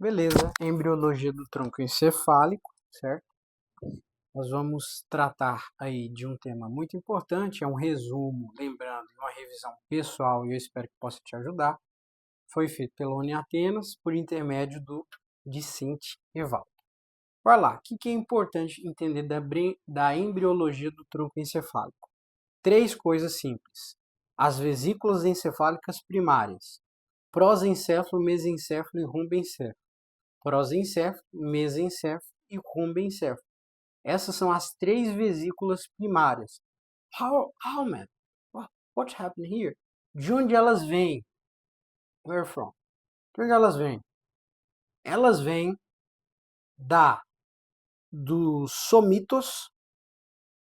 Beleza, embriologia do tronco encefálico, certo? Nós vamos tratar aí de um tema muito importante, é um resumo, lembrando, uma revisão pessoal, e eu espero que possa te ajudar. Foi feito pela Uniatenas por intermédio do Dicente Evaldo. Vai lá, o que é importante entender da embriologia do tronco encefálico? 3 coisas simples. As vesículas encefálicas primárias, prosencéfalo, mesencéfalo e rumbencéfalo. Prosencéfalo, mesencéfalo e rumbencéfalo. Essas são as 3 vesículas primárias. How man? What happened here? De onde elas vêm? Where from? De onde elas vêm? Elas vêm dos somitos,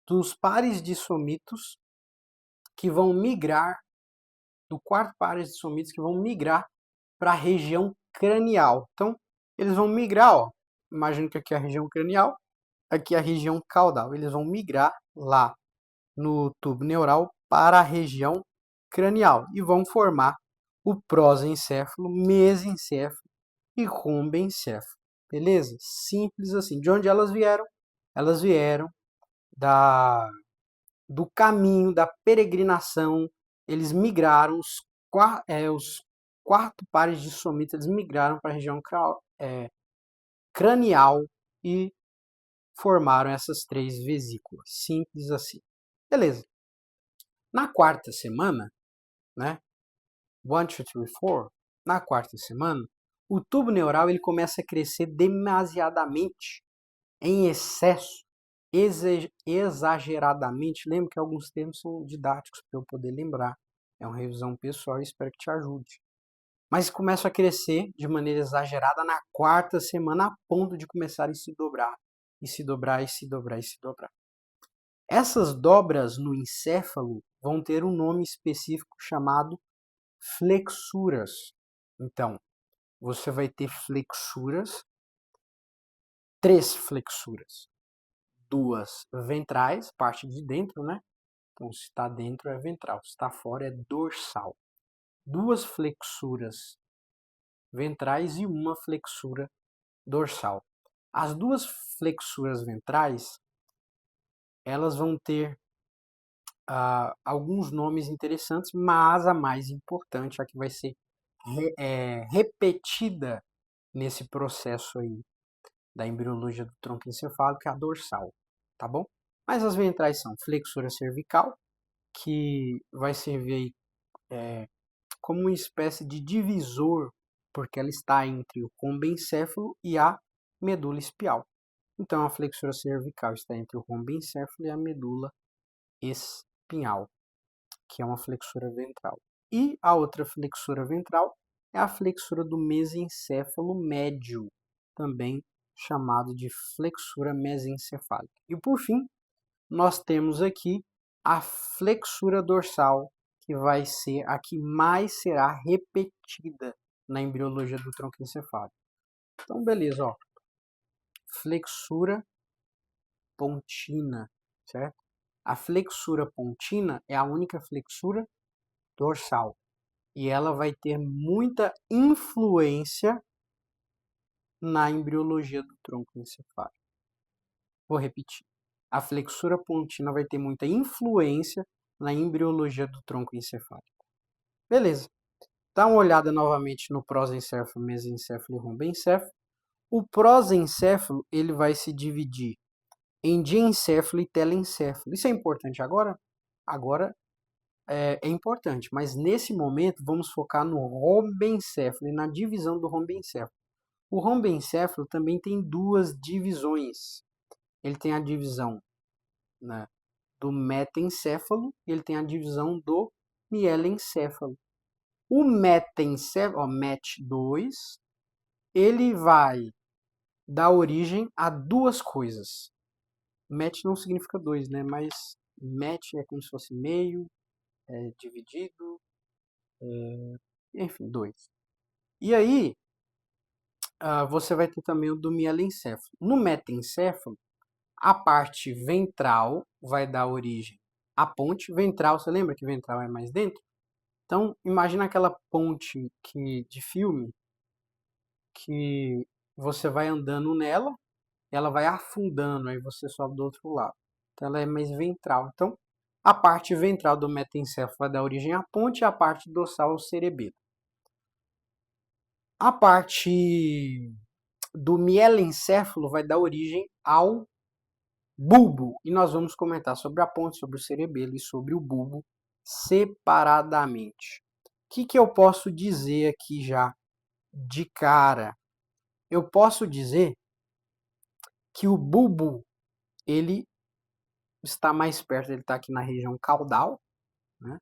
dos pares de somitos que vão migrar, do quarto pares de somitos que vão migrar para a região cranial. Então, eles vão migrar, ó. Imagina que aqui é a região cranial, aqui é a região caudal. Eles vão migrar lá no tubo neural para a região cranial e vão formar o prosencéfalo, mesencéfalo e rumbencéfalo. Beleza? Simples assim. De onde elas vieram? Elas vieram do caminho, da peregrinação. Eles migraram, os 4 pares de somitas, eles migraram para a região cranial e formaram essas 3 vesículas. Simples assim. Beleza. Na quarta semana, né? 1, 2, 3, 4. Na quarta semana, o tubo neural ele começa a crescer demasiadamente, em excesso, exageradamente. Lembra que alguns termos são didáticos para eu poder lembrar. É uma revisão pessoal e espero que te ajude. Mas começa a crescer de maneira exagerada na quarta semana, a ponto de começarem a se dobrar. E se dobrar, e se dobrar, e se dobrar. Essas dobras no encéfalo vão ter um nome específico chamado flexuras. Então, você vai ter flexuras, 3 flexuras. 2 ventrais, parte de dentro, né? Então, se está dentro é ventral, se está fora é dorsal. 2 flexuras ventrais e 1 flexura dorsal. As 2 flexuras ventrais, elas vão ter alguns nomes interessantes, mas a mais importante, a que vai ser repetida nesse processo aí da embriologia do tronco encefálico, é a dorsal, tá bom? Mas as ventrais são flexura cervical, que vai servir aí, como uma espécie de divisor, porque ela está entre o rombencéfalo e a medula espial. Então, a flexura cervical está entre o rombencéfalo e a medula espinhal, que é uma flexura ventral. E a outra flexura ventral é a flexura do mesencéfalo médio, também chamado de flexura mesencefálica. E por fim, nós temos aqui a flexura dorsal, que vai ser a que mais será repetida na embriologia do tronco encefálico. Então, beleza, ó. Flexura pontina, certo? A flexura pontina é a única flexura dorsal e ela vai ter muita influência na embriologia do tronco encefálico. Vou repetir. A flexura pontina vai ter muita influência na embriologia do tronco encefálico. Beleza. Dá uma olhada novamente no prosencéfalo, mesencéfalo e rombencéfalo. O prosencéfalo ele vai se dividir em diencéfalo e telencéfalo. Isso é importante agora? Agora é importante, mas nesse momento vamos focar no rombencéfalo e na divisão do rombencéfalo. O rombencéfalo também tem 2 divisões. Ele tem a divisão, né, do metencéfalo e ele tem a divisão do mielencéfalo. O metencéfalo, MET2, ele vai dar origem a 2 coisas. MET não significa 2, né? Mas MET é como se fosse meio, dividido, enfim, 2. E aí, você vai ter também o do mielencéfalo. No metencéfalo, a parte ventral vai dar origem à ponte ventral. Você lembra que ventral é mais dentro? Então, imagina aquela ponte de filme que você vai andando nela, ela vai afundando, aí você sobe do outro lado. Então ela é mais ventral. Então, a parte ventral do metencéfalo vai dar origem à ponte e a parte dorsal ao cerebelo. A parte do mielencéfalo vai dar origem ao bulbo. E nós vamos comentar sobre a ponte, sobre o cerebelo e sobre o bulbo separadamente. O que eu posso dizer aqui já de cara? Eu posso dizer que o bulbo, ele está mais perto, ele está aqui na região caudal, né?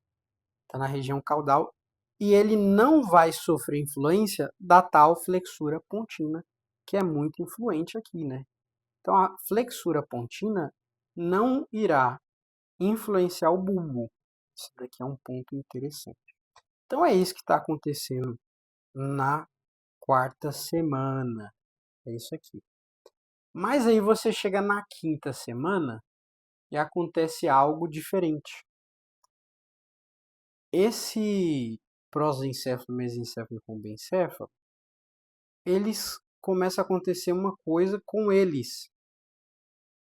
Está na região caudal, e ele não vai sofrer influência da tal flexura pontina, que é muito influente aqui, né? Então, a flexura pontina não irá influenciar o bulbo. Isso daqui é um ponto interessante. Então, é isso que está acontecendo na quarta semana. É isso aqui. Mas aí você chega na quinta semana e acontece algo diferente. Esse prosencéfalo, mesencéfalo e combencéfalo, eles começa a acontecer uma coisa com eles.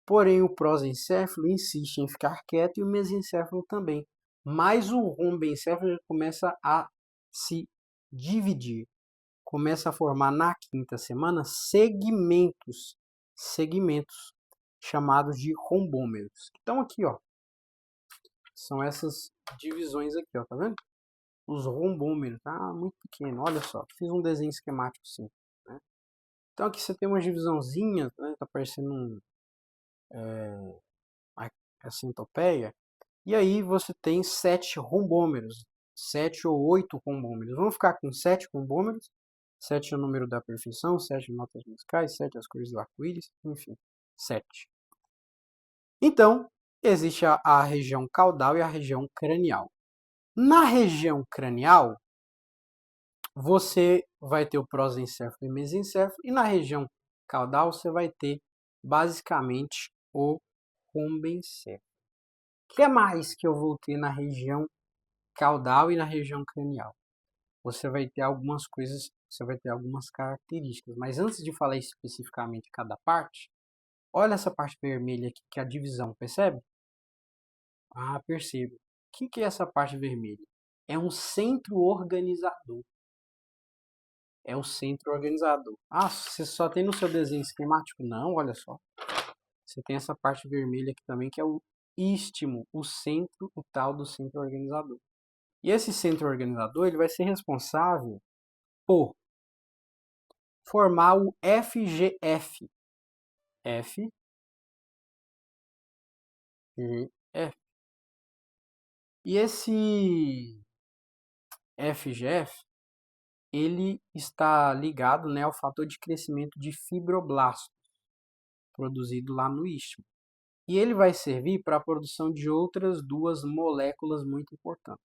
Porém, o prosencéfalo insiste em ficar quieto e o mesencéfalo também. Mas o rombencéfalo começa a se dividir. Começa a formar na quinta semana segmentos chamados de rombômeros. Então aqui, ó, são essas divisões aqui, ó, tá vendo? Os rombômeros, tá muito pequeno, olha só, fiz um desenho esquemático assim, né? Então aqui você tem uma divisãozinha, né? Tá parecendo a centopeia, e aí você tem 7 rombômeros, 7 ou 8 rombômeros. Vamos ficar com 7 rombômeros, 7 é o número da perfeição, 7 notas musicais, 7 as cores do arco-íris, enfim, 7. Então, existe a região caudal e a região cranial. Na região cranial, você vai ter o prosencéfalo e mesencéfalo, e na região caudal você vai ter basicamente o rombencéfalo. O que é mais que eu vou ter na região caudal e na região cranial? Você vai ter algumas coisas, você vai ter algumas características, mas antes de falar especificamente cada parte, olha essa parte vermelha aqui, que é a divisão, percebe? Ah, percebo. O que é essa parte vermelha? É um centro organizador. É o centro organizador. Ah, você só tem no seu desenho esquemático? Não, olha só. Você tem essa parte vermelha aqui também, que é o istmo, o centro, o tal do centro organizador. E esse centro organizador, ele vai ser responsável por formar o FGF. FGF. E esse FGF, ele está ligado, né, ao fator de crescimento de fibroblastos, produzido lá no istmo. E ele vai servir para a produção de outras duas moléculas muito importantes.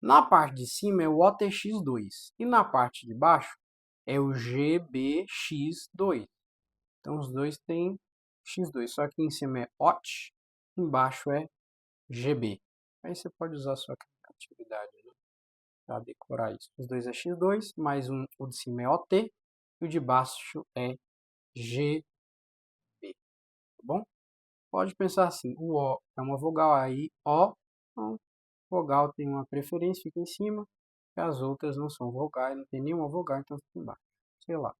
Na parte de cima é o OTX2 e na parte de baixo é o GBX2. Então os dois têm X2, só que em cima é OT, embaixo é GB. Aí você pode usar a sua criatividade, né, para decorar isso. Os dois é X2, mais o de cima é OT e o de baixo é GB. Tá bom? Pode pensar assim, o O é uma vogal, aí O, então, vogal tem uma preferência, fica em cima, e as outras não são vogais, não tem nenhuma vogal, então fica embaixo. Sei lá.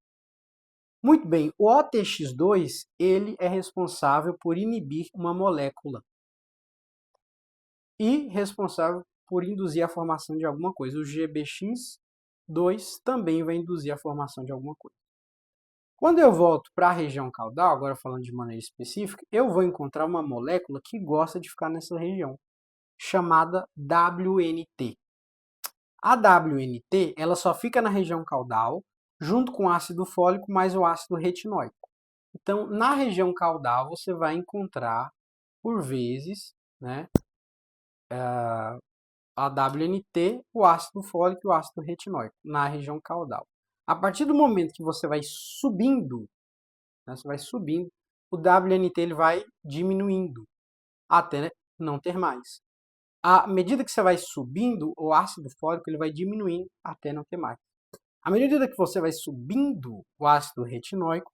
Muito bem, o OTX2, ele é responsável por inibir uma molécula e responsável por induzir a formação de alguma coisa. O GBX2 também vai induzir a formação de alguma coisa. Quando eu volto para a região caudal, agora falando de maneira específica, eu vou encontrar uma molécula que gosta de ficar nessa região, chamada WNT. A WNT, ela só fica na região caudal, junto com o ácido fólico mais o ácido retinóico. Então, na região caudal, você vai encontrar, por vezes, né, a WNT, o ácido fólico e o ácido retinóico, na região caudal. A partir do momento que você vai subindo, né, você vai subindo, o WNT ele vai diminuindo, até não ter mais. À medida que você vai subindo, o ácido fólico ele vai diminuindo até não ter mais. À medida que você vai subindo o ácido retinóico,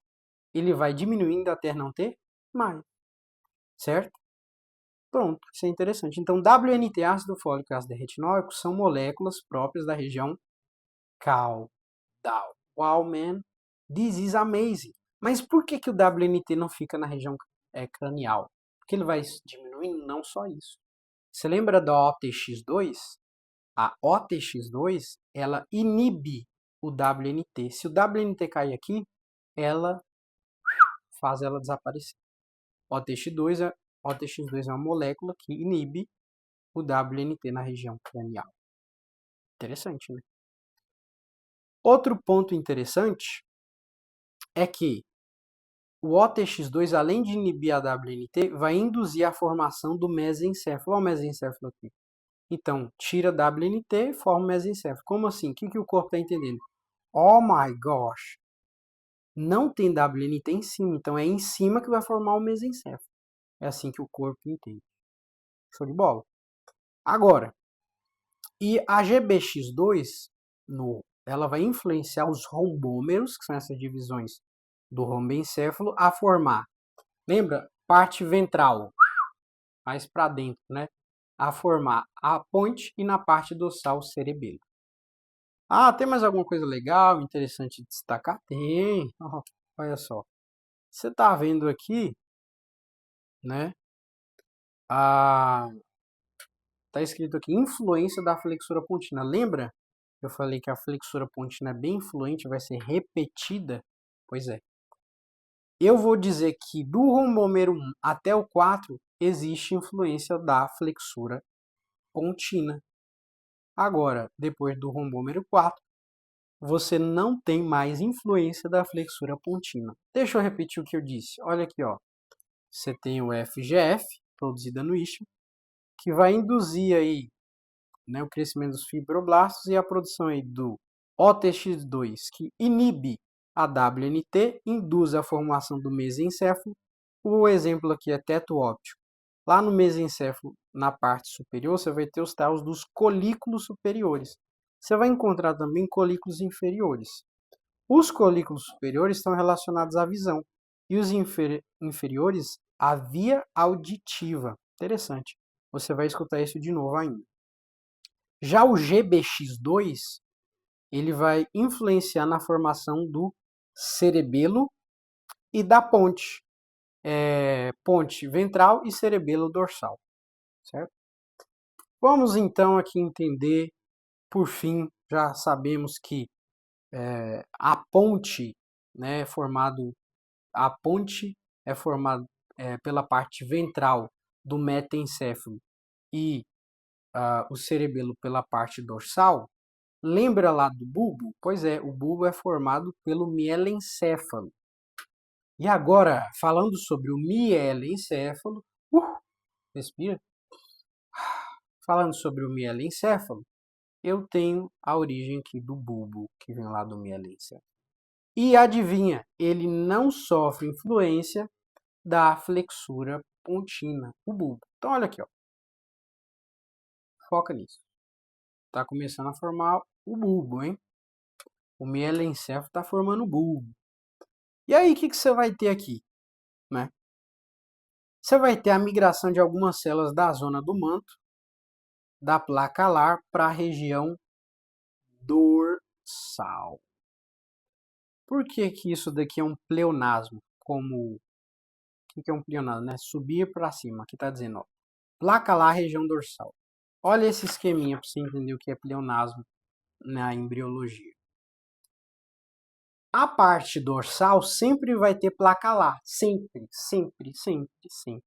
ele vai diminuindo até não ter mais, certo? Pronto, isso é interessante. Então, WNT, ácido fólico e ácido retinóico são moléculas próprias da região caudal. Wow, man, this is amazing. Mas por que o WNT não fica na região cranial? Porque ele vai diminuindo, não só isso. Você lembra da OTX2? A OTX2, ela inibe o WNT. Se o WNT cair aqui, ela faz ela desaparecer. OTX2 é uma molécula que inibe o WNT na região cranial. Interessante, né? Outro ponto interessante é que o OTX2, além de inibir a WNT, vai induzir a formação do mesencéfalo. Olha o mesencéfalo aqui. Então, tira a WNT e forma o mesencéfalo. Como assim? O que o corpo está entendendo? Oh my gosh! Não tem WNT em cima, então é em cima que vai formar o mesencéfalo. É assim que o corpo entende. Show de bola? Agora, e a GBX2, ela vai influenciar os rombômeros, que são essas divisões do rombencéfalo, a formar. Lembra? Parte ventral, mais para dentro, né? A formar a ponte e na parte dorsal o cerebelo. Ah, tem mais alguma coisa legal, interessante de destacar? Tem. Oh, olha só. Você está vendo aqui, né? Tá escrito aqui, influência da flexura pontina. Lembra? Eu falei que a flexura pontina é bem influente, vai ser repetida. Pois é. Eu vou dizer que do rombômero 1 até o 4 existe influência da flexura pontina. Agora, depois do rombômero 4, você não tem mais influência da flexura pontina. Deixa eu repetir o que eu disse. Olha aqui, ó. Você tem o FGF, produzida no isthmo, que vai induzir aí, né, o crescimento dos fibroblastos e a produção aí do OTX2, que inibe a WNT, induz a formação do mesencéfalo. O exemplo aqui é teto óptico. Lá no mesencéfalo, na parte superior, você vai ter os talos dos colículos superiores. Você vai encontrar também colículos inferiores. Os colículos superiores estão relacionados à visão e os inferiores à via auditiva. Interessante. Você vai escutar isso de novo ainda. Já o GBX2, ele vai influenciar na formação do cerebelo e da ponte. Ponte ventral e cerebelo dorsal. Certo? Vamos então aqui entender, por fim, já sabemos que a ponte, né, a ponte é formada pela parte ventral do metencéfalo e o cerebelo pela parte dorsal. Lembra lá do bulbo? Pois é, o bulbo é formado pelo mielencéfalo. E agora, falando sobre o mielencéfalo, respira. Falando sobre o mielencéfalo, eu tenho a origem aqui do bulbo, que vem lá do mielencéfalo. E adivinha, ele não sofre influência da flexura pontina, o bulbo. Então olha aqui, ó. Foca nisso. Tá começando a formar o bulbo, hein? O mielencéfalo está formando o bulbo. E aí, o que você vai ter aqui? Né? Você vai ter a migração de algumas células da zona do manto, da placa alar, para a região dorsal. Por que isso daqui é um pleonasmo? O que é um pleonasmo? Né? Subir para cima. Aqui está dizendo, ó, placa alar, região dorsal. Olha esse esqueminha para você entender o que é pleonasmo na embriologia. A parte dorsal sempre vai ter placa alar. Sempre, sempre, sempre, sempre.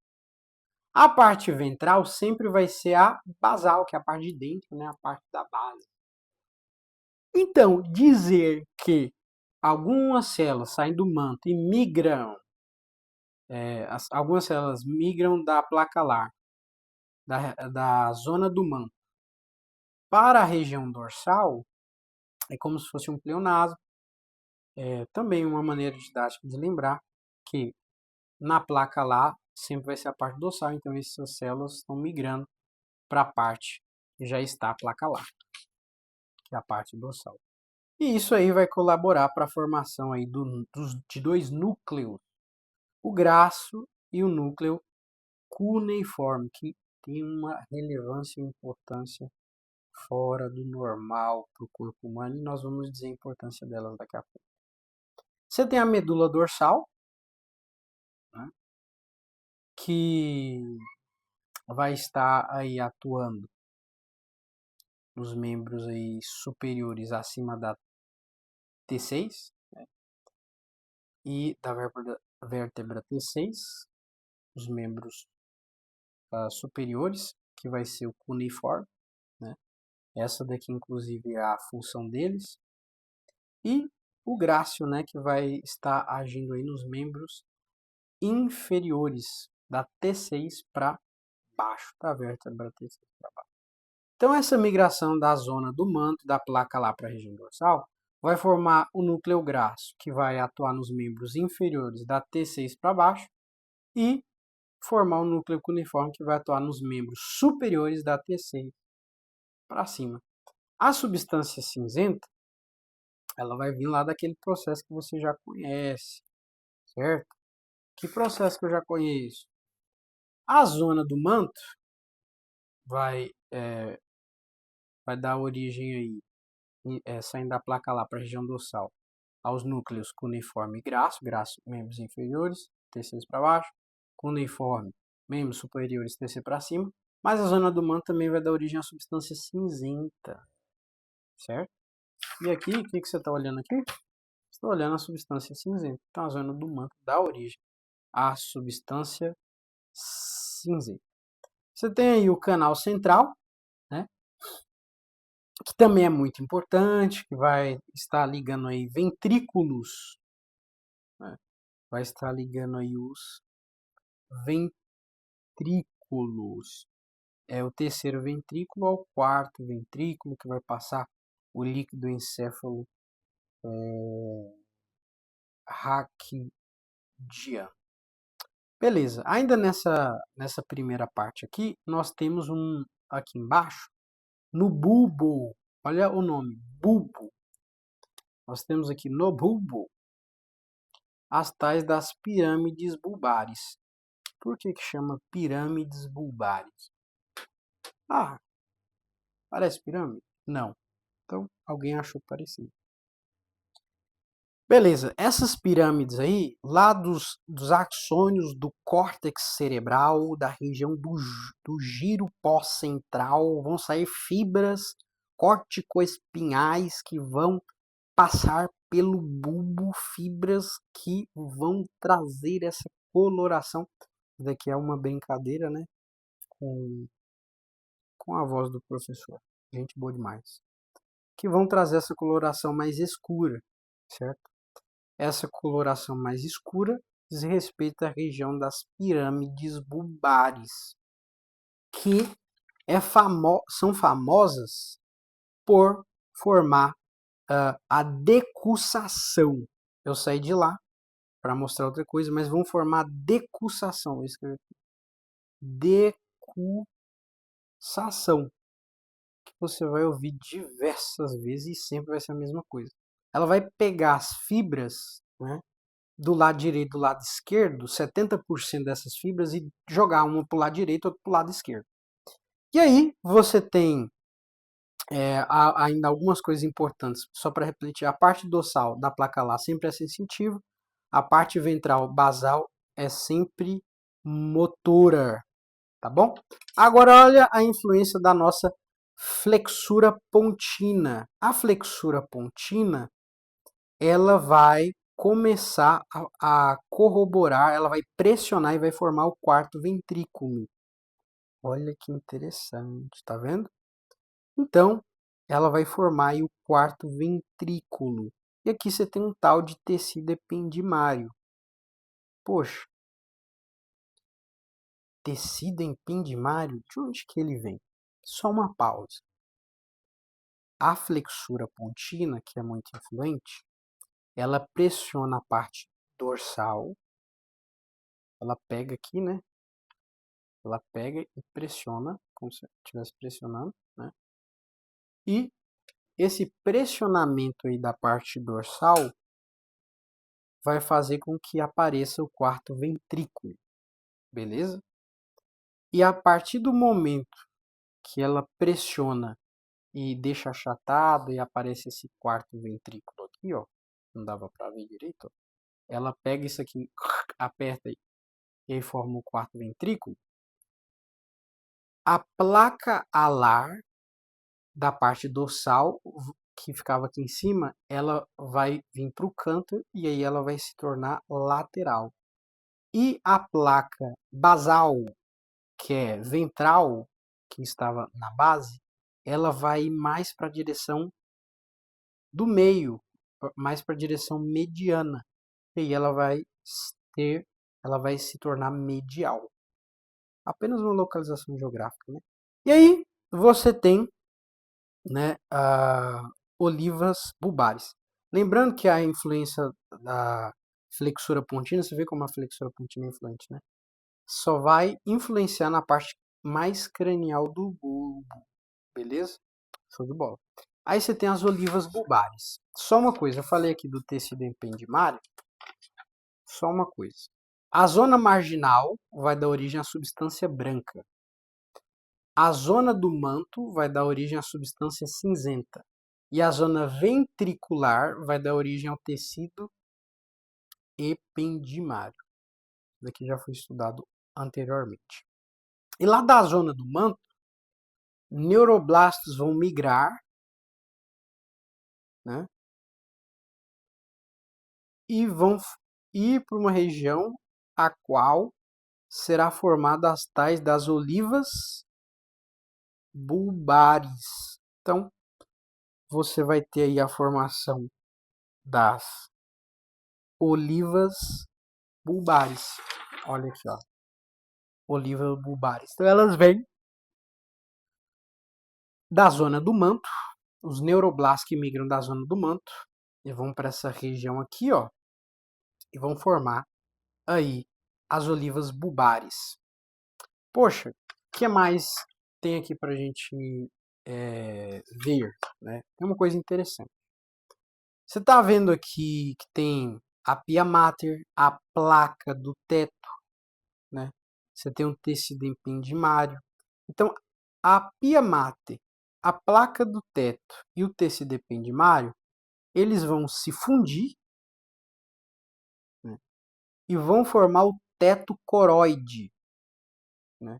A parte ventral sempre vai ser a basal, que é a parte de dentro, né? A parte da base. Então, dizer que algumas células saem do manto e migram, algumas células migram da placa alar, da zona do manto, para a região dorsal, é como se fosse um pleonasmo. Também uma maneira didática de lembrar que na placa alar sempre vai ser a parte dorsal, então essas células estão migrando para a parte que já está a placa alar, que é a parte dorsal. E isso aí vai colaborar para a formação aí de dois núcleos, o graço e o núcleo cuneiforme, que tem uma relevância e importância fora do normal para o corpo humano, e nós vamos dizer a importância delas daqui a pouco. Você tem a medula dorsal, né, que vai estar aí atuando nos membros aí superiores acima da T6, né, e da vértebra T6, os membros superiores, que vai ser o cuneiforme, né? Essa daqui, inclusive, é a função deles. E o grácil, né, que vai estar agindo aí nos membros inferiores, da T6 para baixo, da vértebra T6 para baixo. Então, essa migração da zona do manto, da placa lá para a região dorsal, vai formar o núcleo grácil, que vai atuar nos membros inferiores da T6 para baixo, e formar o núcleo cuneiforme, que vai atuar nos membros superiores da T6 para cima. A substância cinzenta, ela vai vir lá daquele processo que você já conhece, certo? Que processo que eu já conheço? A zona do manto vai, vai dar origem aí, saindo da placa lá para a região dorsal, aos núcleos cuneiforme e graço, membros inferiores, T6 para baixo, cuneiforme, membros superiores, TC para cima, mas a zona do manto também vai dar origem à substância cinzenta, certo? E aqui, o que você está olhando aqui? Estou olhando a substância cinzenta. Então, a zona do manto dá origem à substância cinzenta. Você tem aí o canal central, né, que também é muito importante, que vai estar ligando aí ventrículos, né, vai estar ligando aí os ventrículos. É o terceiro ventrículo ao quarto ventrículo, que vai passar o líquido encéfalo raquidiano. Beleza, ainda nessa primeira parte aqui, nós temos aqui embaixo, no bulbo, olha o nome, bulbo. Nós temos aqui no bulbo as tais das pirâmides bulbares. Por que chama pirâmides bulbares? Ah, parece pirâmide? Não. Então, alguém achou parecido. Beleza, essas pirâmides aí, lá dos axônios do córtex cerebral, da região do giro pós-central, vão sair fibras corticoespinhais que vão passar pelo bulbo, fibras que vão trazer essa coloração. Isso daqui é uma brincadeira, né? Com a voz do professor. Gente boa demais. Que vão trazer essa coloração mais escura, certo? Essa coloração mais escura diz respeito à região das pirâmides bulbares, que são famosas por formar a decussação. Eu saí de lá para mostrar outra coisa, mas vão formar a decussação. Vou escrever aqui. Decussação, que você vai ouvir diversas vezes e sempre vai ser a mesma coisa. Ela vai pegar as fibras, né, do lado direito e do lado esquerdo, 70% dessas fibras, e jogar uma para o lado direito e outra para o lado esquerdo. E aí você tem ainda algumas coisas importantes, só para repetir. A parte dorsal da placa lá sempre é sensitiva, a parte ventral basal é sempre motora, tá bom? Agora olha a influência da nossa flexura pontina. A flexura pontina, ela vai começar a corroborar, ela vai pressionar e vai formar o quarto ventrículo. Olha que interessante, tá vendo? Então, ela vai formar aí o quarto ventrículo. E aqui você tem um tal de tecido ependimário. Poxa, tecido ependimário, de onde que ele vem? Só uma pausa. A flexura pontina, que é muito influente, ela pressiona a parte dorsal. Ela pega aqui, né? Ela pega e pressiona, como se estivesse pressionando, né? E esse pressionamento aí da parte dorsal vai fazer com que apareça o quarto ventrículo, beleza? E a partir do momento que ela pressiona e deixa achatado e aparece esse quarto ventrículo aqui, ó, não dava para ver direito, ó. Ela pega isso aqui, aperta aí, e aí forma o quarto ventrículo. A placa alar da parte dorsal, que ficava aqui em cima, ela vai vir para o canto e aí ela vai se tornar lateral. E a placa basal, que é ventral, que estava na base, ela vai mais para a direção do meio, mais para a direção mediana. E aí ela vai se tornar medial. Apenas uma localização geográfica, né? E aí você tem, né, olivas bulbares. Lembrando que a influência da flexura pontina, você vê como a flexura pontina é influente, né? Só vai influenciar na parte mais cranial do bulbo, beleza? Show de bola. Aí você tem as olivas bulbares. Só uma coisa, eu falei aqui do tecido ependimário, só uma coisa. A zona marginal vai dar origem à substância branca. A zona do manto vai dar origem à substância cinzenta. E a zona ventricular vai dar origem ao tecido ependimário. Isso daqui já foi estudado anteriormente. E lá da zona do manto, neuroblastos vão migrar, né, e vão ir para uma região a qual será formada as tais das olivas bulbares. Então, você vai ter aí a formação das olivas bulbares. Olha aqui, ó. Olivas bulbares. Então, elas vêm da zona do manto, os neuroblastos que migram da zona do manto, e vão para essa região aqui, ó, e vão formar aí as olivas bulbares. Poxa, o que mais tem aqui para a gente ver, né? Tem uma coisa interessante. Você está vendo aqui que tem a pia mater, a placa do teto, né? Você tem um tecido ependimário. Então, a pia mater, a placa do teto e o tecido ependimário, eles vão se fundir, né, e vão formar o teto coroide, né?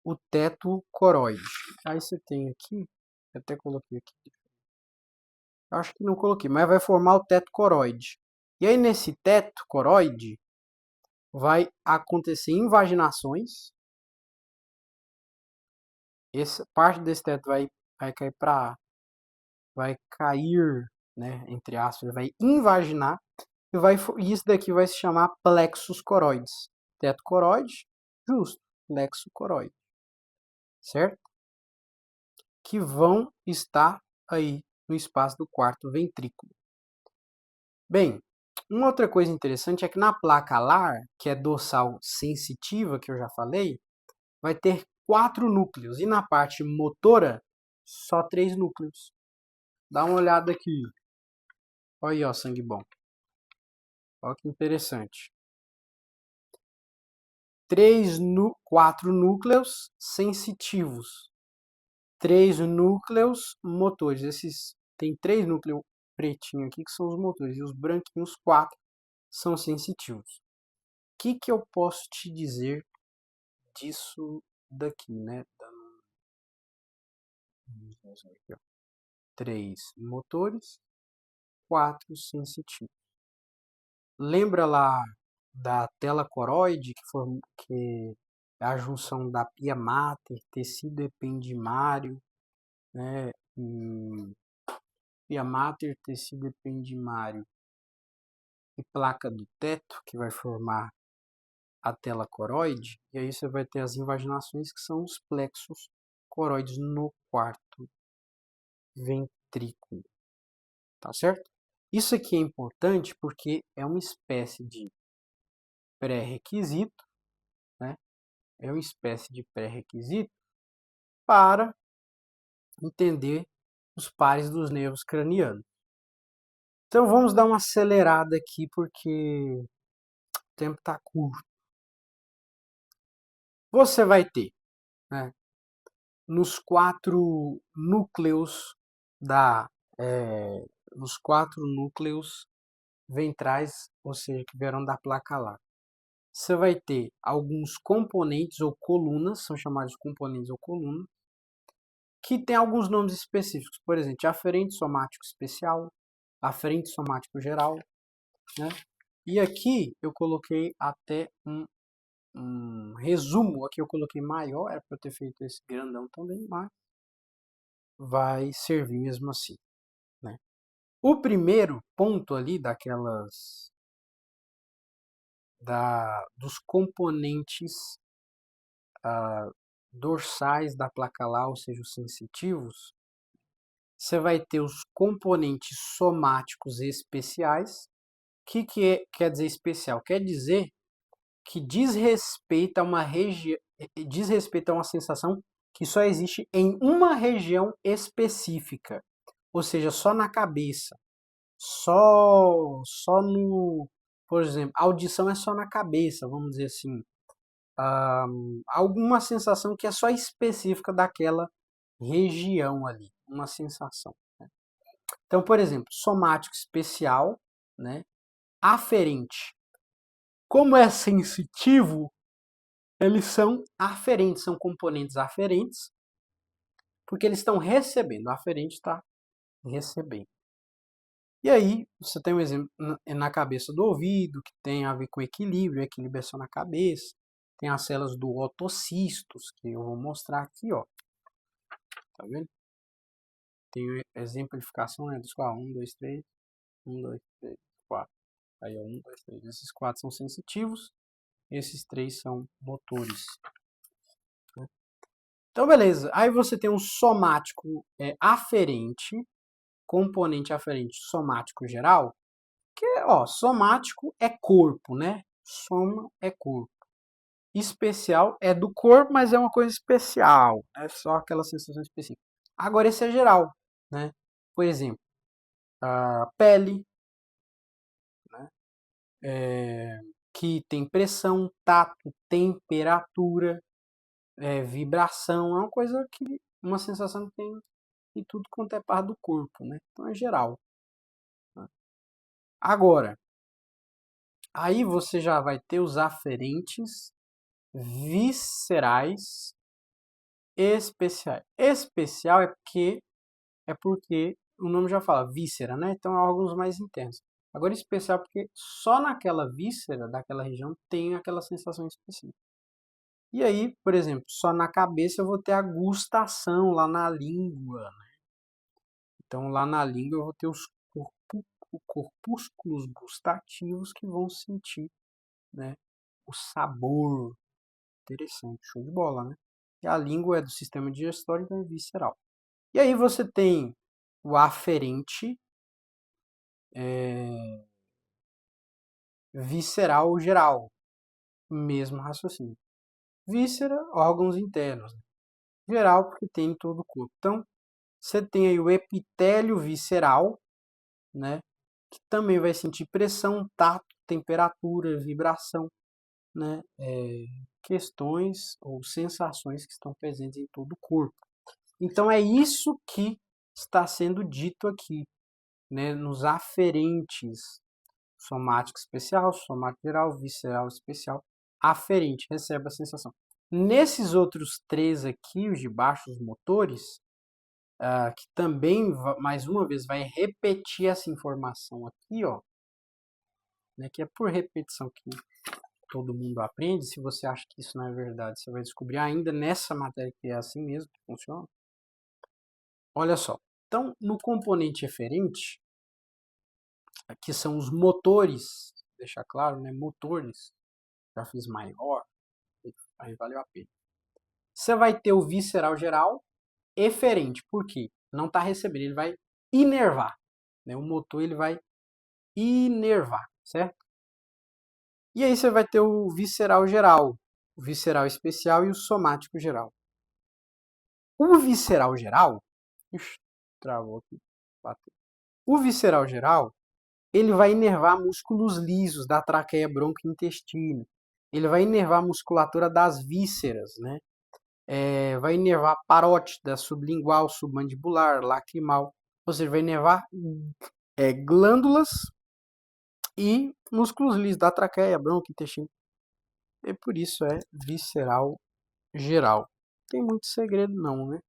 O teto coroide. Aí você tem aqui, eu até coloquei aqui, acho que não coloquei, mas vai formar o teto coroide. E aí nesse teto coroide vai acontecer invaginações. Essa parte desse teto vai cair vai cair, né, entre aspas, vai invaginar e isso daqui vai se chamar plexus coroides. Teto coroide, justo, plexo coroide, certo? Que vão estar aí no espaço do quarto ventrículo. Bem, uma outra coisa interessante é que na placa alar, que é dorsal sensitiva, que eu já falei, vai ter 4 núcleos e na parte motora, só 3 núcleos. Dá uma olhada aqui. Olha aí, ó, sangue bom. Olha que interessante. 4 núcleos sensitivos. 3 núcleos motores. Esses tem 3 núcleos pretinhos aqui que são os motores. E os branquinhos, 4, são sensitivos. O que eu posso te dizer disso daqui, né? 3 motores, 4 sensitivos. Lembra lá da tela coroide, que é a junção da pia mater, tecido ependimário, né? Pia mater, tecido ependimário e placa do teto, que vai formar a tela coroide, e aí você vai ter as invaginações, que são os plexos coroides no quarto ventrículo, tá certo? Isso aqui é importante porque é uma espécie de pré-requisito, né? É uma espécie de pré-requisito para entender os pares dos nervos cranianos. Então vamos dar uma acelerada aqui porque o tempo está curto. Você vai ter, né, nos 4 núcleos nos 4 núcleos ventrais, ou seja, que vieram da placa látea. Você vai ter alguns componentes ou colunas, são chamados de componentes ou colunas, que tem alguns nomes específicos, por exemplo, aferente somático especial, aferente somático geral, né? E aqui eu coloquei até um resumo, aqui eu coloquei maior, era para eu ter feito esse grandão também, mas vai servir mesmo assim, né? O primeiro ponto ali dos componentes dorsais da placa lá, ou seja, os sensitivos, você vai ter os componentes somáticos especiais. O que quer dizer especial? Quer dizer que diz respeito a uma sensação que só existe em uma região específica, ou seja, só na cabeça, só no, por exemplo, a audição é só na cabeça, vamos dizer assim, alguma sensação que é só específica daquela região ali, uma sensação. Né? Então, por exemplo, somático especial, né? Aferente. Como é sensitivo, eles são aferentes, são componentes aferentes, porque eles estão recebendo. O aferente está recebendo. E aí, você tem um exemplo na cabeça do ouvido, que tem a ver com equilíbrio, equilíbrio é só na cabeça. Tem as células do otocisto, que eu vou mostrar aqui, ó. Tá vendo? Tem exemplificação, né? Dos 1, 2, 3, 1, 2, 3, 4. Aí, ó, 1, 2, 3. Esses 4 são sensitivos, esses 3 são motores. Né? Então, beleza. Aí você tem um somático aferente, componente aferente somático geral, que, ó, somático é corpo, né? Soma é corpo. Especial é do corpo, mas é uma coisa especial. É só aquela sensação específica. Agora, esse é geral, né? Por exemplo, a pele, né? Que tem pressão, tato, temperatura, vibração. É uma coisa que, uma sensação que tem em tudo quanto é parte do corpo, né? Então é geral. Né? Agora, aí você já vai ter os aferentes viscerais especiais. Especial é porque o nome já fala víscera, né? Então é órgãos mais internos. Agora especial porque só naquela víscera daquela região tem aquela sensação específica. E aí, por exemplo, só na cabeça eu vou ter a gustação lá na língua, né? Então lá na língua eu vou ter os corpúsculos gustativos que vão sentir, né, o sabor. Interessante, show de bola, né? E a língua é do sistema digestório, então é visceral. E aí você tem o aferente visceral geral, mesmo raciocínio. Víscera, órgãos internos. Né? Geral, porque tem em todo o corpo. Então, você tem aí o epitélio visceral, né? Que também vai sentir pressão, tato, temperatura, vibração, né? Questões ou sensações que estão presentes em todo o corpo. Então, é isso que está sendo dito aqui, né? Nos aferentes. Somático especial, somático geral, visceral especial, aferente, recebe a sensação. Nesses outros 3 aqui, os de baixo, os motores, que também, mais uma vez, vai repetir essa informação aqui, ó, né, que é por repetição que todo mundo aprende. Se você acha que isso não é verdade, você vai descobrir ainda nessa matéria que é assim mesmo que funciona. Olha só, então, no componente eferente, que são os motores, deixar claro, né, motores, já fiz maior, aí valeu a pena. Você vai ter o visceral geral eferente, por quê? Não está recebendo, ele vai inervar. Né? O motor ele vai inervar, certo? E aí você vai ter o visceral geral, o visceral especial e o somático geral. O visceral geral, travou aqui. Bateu. O visceral geral, ele vai inervar músculos lisos da traqueia, bronco e intestino. Ele vai inervar a musculatura das vísceras, né? Vai inervar a parótida, sublingual, submandibular, lacrimal. Ou seja, vai inervar glândulas e músculos lisos da traqueia, bronco, intestino. E por isso é visceral geral. Não tem muito segredo não, né?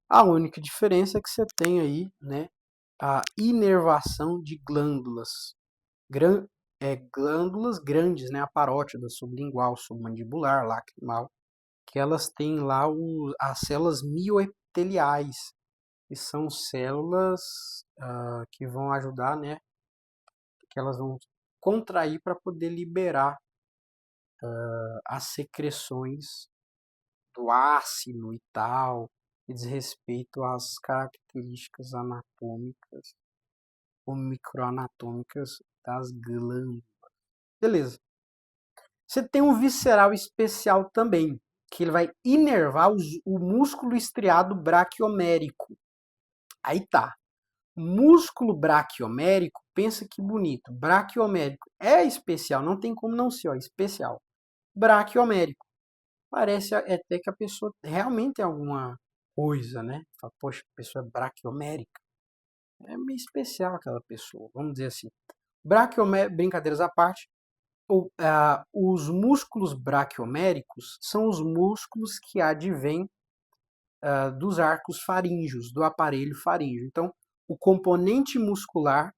A única diferença é que você tem aí, né, a inervação de glândulas. Glândulas grandes, né, a parótida, sublingual, submandibular, lacrimal, que elas têm lá as células mioepiteliais, que são células que vão ajudar, né, que elas vão contrair para poder liberar as secreções do ácido e tal, que diz respeito às características anatômicas ou microanatômicas das glândulas. Beleza. Você tem um visceral especial também, que ele vai inervar o músculo estriado braquiomérico. Aí tá. Músculo braquiomérico, pensa que bonito. Braquiomérico é especial, não tem como não ser, ó, especial. Braquiomérico. Parece até que a pessoa realmente tem alguma coisa, né? Fala, poxa, a pessoa é braquiomérica. É meio especial aquela pessoa, vamos dizer assim. Braquiomérico, brincadeiras à parte, os músculos braquioméricos são os músculos que advêm dos arcos faríngeos, do aparelho faríngeo. Então, o componente muscular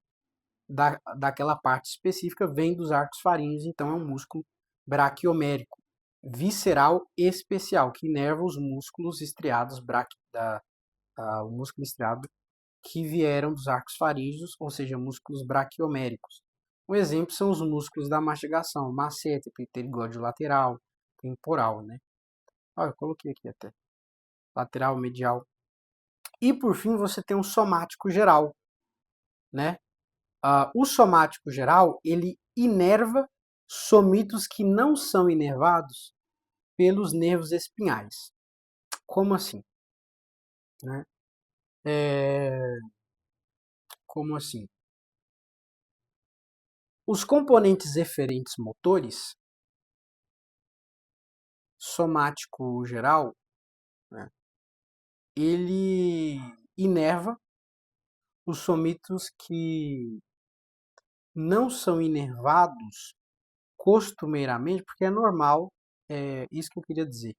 daquela parte específica vem dos arcos faríngeos, então é um músculo braquiomérico, visceral especial, que inerva os músculos estriados, o músculo estriado que vieram dos arcos faríngeos, ou seja, músculos braquioméricos. Um exemplo são os músculos da mastigação, masseter, pterigóide lateral, temporal, né? Eu coloquei aqui até. Lateral, medial. E por fim você tem um somático geral, né? O somático geral, ele inerva somitos que não são inervados pelos nervos espinhais. Como assim? Né? Como assim? Os componentes eferentes motores, somático geral, né, ele inerva os somitos que não são inervados costumeiramente, porque é normal, isso que eu queria dizer.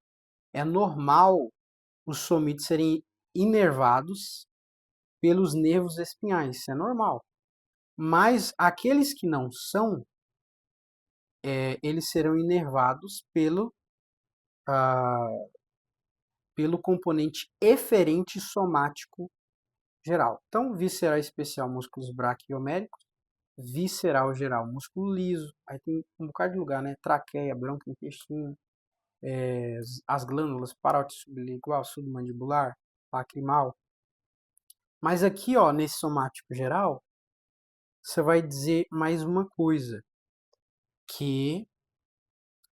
É normal os somitos serem inervados pelos nervos espinhais, isso é normal. Mas aqueles que não são, eles serão inervados pelo componente eferente somático geral. Então, visceral especial, músculos braquioméricos, visceral geral, músculo liso, aí tem um bocado de lugar, né? Traqueia, bronco, intestino, as glândulas, parótide sublingual, submandibular, lacrimal. Mas aqui, ó, nesse somático geral, você vai dizer mais uma coisa, que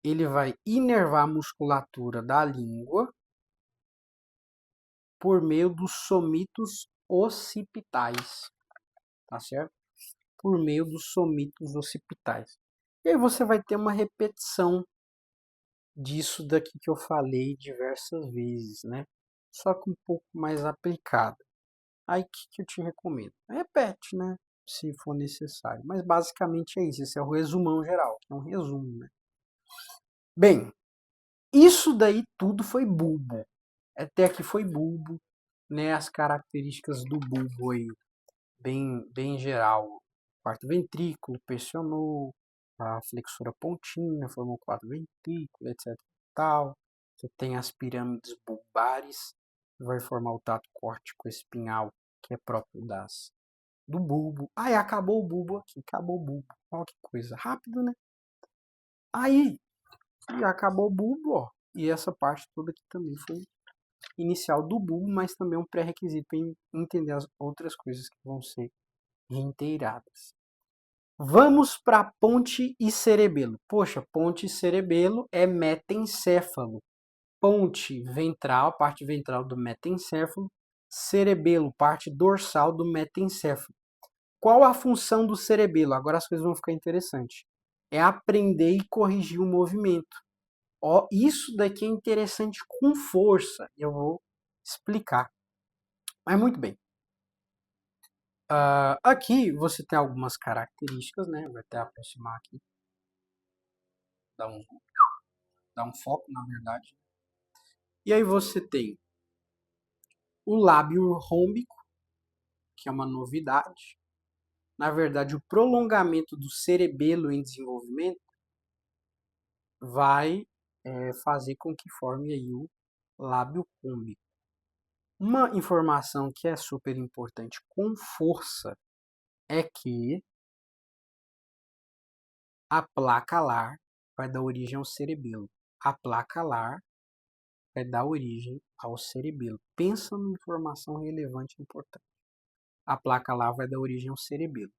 ele vai inervar a musculatura da língua por meio dos somitos occipitais, tá certo? Por meio dos somitos occipitais. E aí você vai ter uma repetição disso daqui que eu falei diversas vezes, né? Só que um pouco mais aplicada. Aí o que eu te recomendo? Repete, né? Se for necessário. Mas basicamente é isso. Esse é o resumão geral. É um resumo, né? Bem, isso daí tudo foi bulbo. Até aqui foi bulbo, né? As características do bulbo aí, bem geral. Quarto ventrículo, pressionou, a flexura pontina, formou quatro ventrículos, etc. Tal. Você tem as pirâmides bulbares, que vai formar o trato córtico espinhal, que é próprio do bulbo. Aí acabou o bulbo aqui, acabou o bulbo. Olha que coisa rápido, né? Aí acabou o bulbo, ó. E essa parte toda aqui também foi inicial do bulbo, mas também um pré-requisito para entender as outras coisas que vão ser reiteradas. Vamos para ponte e cerebelo. Poxa, ponte e cerebelo é metencéfalo. Ponte ventral, parte ventral do metencéfalo, Cerebelo, parte dorsal do metencéfalo. Qual a função do cerebelo? Agora as coisas vão ficar interessantes. É aprender e corrigir o movimento. Ó, isso daqui é interessante com força. Eu vou explicar. Mas muito bem. Aqui você tem algumas características, né? Vou até aproximar aqui. Dar um foco, na verdade. E aí você tem o lábio rômbico, que é uma novidade. Na verdade, o prolongamento do cerebelo em desenvolvimento vai fazer com que forme aí o lábio rômbico. Uma informação que é super importante com força é que a placa alar vai dar origem ao cerebelo. A placa alar vai dar origem ao cerebelo. Pensa numa informação relevante e importante. A placa alar vai dar origem ao cerebelo.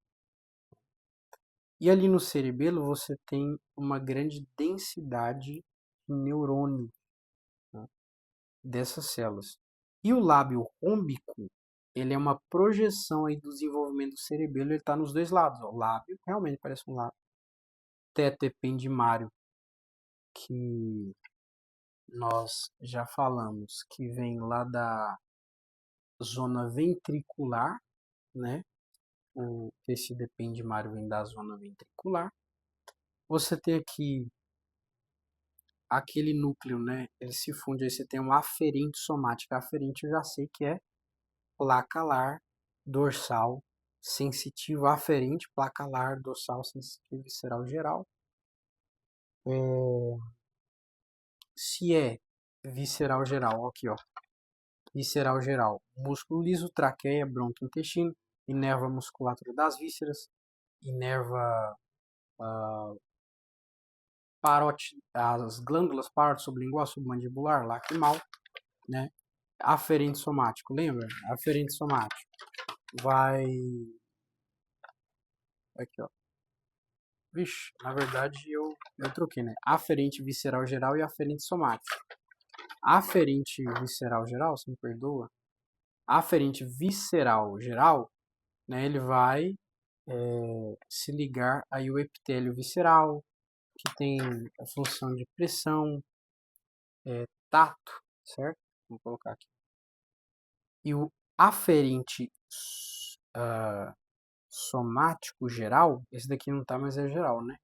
E ali no cerebelo você tem uma grande densidade de neurônio, né, dessas células. E o lábio rômbico, ele é uma projeção aí do desenvolvimento do cerebelo, ele está nos dois lados. Ó. O lábio realmente parece um lábio. Teto ependimário, que nós já falamos, que vem lá da zona ventricular, né? O tecido ependimário vem da zona ventricular. Você tem aqui aquele núcleo, né? Ele se funde, aí você tem um aferente somático. Aferente eu já sei que é placa alar, dorsal, sensitivo, aferente, placa alar, dorsal, sensitivo, visceral, geral. Se é visceral geral, aqui ó, visceral geral, músculo liso, traqueia, bronco, intestino, inerva a musculatura das vísceras, inerva as glândulas parótide, sublingual, submandibular, lacrimal, né? Aferente somático, lembra? Aferente somático vai aqui, ó. Vixe, na verdade eu troquei, né? Aferente visceral geral e aferente somático. Aferente visceral geral, você me perdoa? Aferente visceral geral, né? Ele vai se ligar aí o epitélio visceral, que tem a função de pressão, tato, certo? Vou colocar aqui. E o aferente somático geral, esse daqui não tá, mas é geral, né?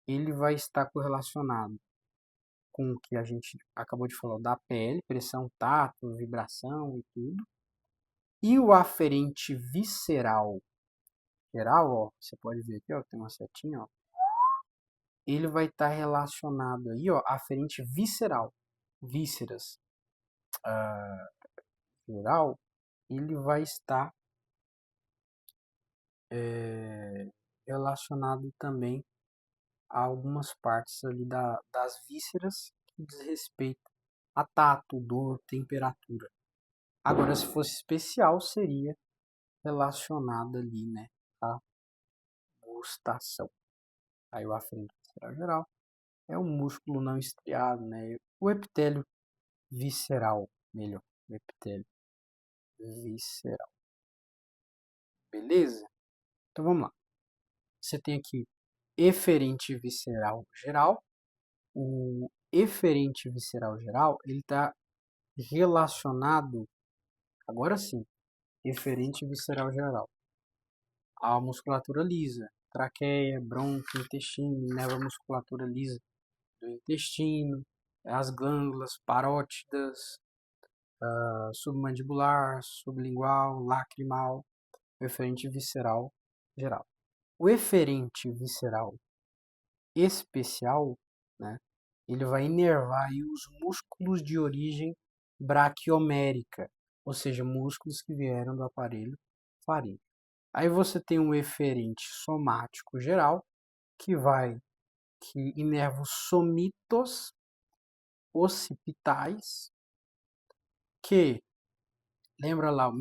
Ele vai estar correlacionado com o que a gente acabou de falar da pele, pressão, tato, vibração e tudo. E o aferente visceral geral, ó, você pode ver aqui, ó, tem uma setinha, ó. Ele vai estar relacionado aí, ó, aferente visceral, vísceras, geral, ele vai estar relacionado também a algumas partes ali das vísceras que diz respeito a tato, dor, temperatura. Agora, se fosse especial, seria relacionado ali, né, à gustação. Aí o aferente visceral geral é um músculo não estriado, né? O epitélio visceral, melhor, o epitélio visceral. Beleza? Então vamos lá. Você tem aqui eferente visceral geral. O eferente visceral geral, ele está relacionado, agora sim, eferente visceral geral, a musculatura lisa, traqueia, bronco, intestino, leva a musculatura lisa do intestino, as glândulas parótidas, submandibular, sublingual, lacrimal, o eferente visceral geral. O eferente visceral especial, né, ele vai inervar aí os músculos de origem braquiomérica, ou seja, músculos que vieram do aparelho faríngeo. Aí você tem um eferente somático geral, que inerva os somitos occipitais, que, lembra lá, o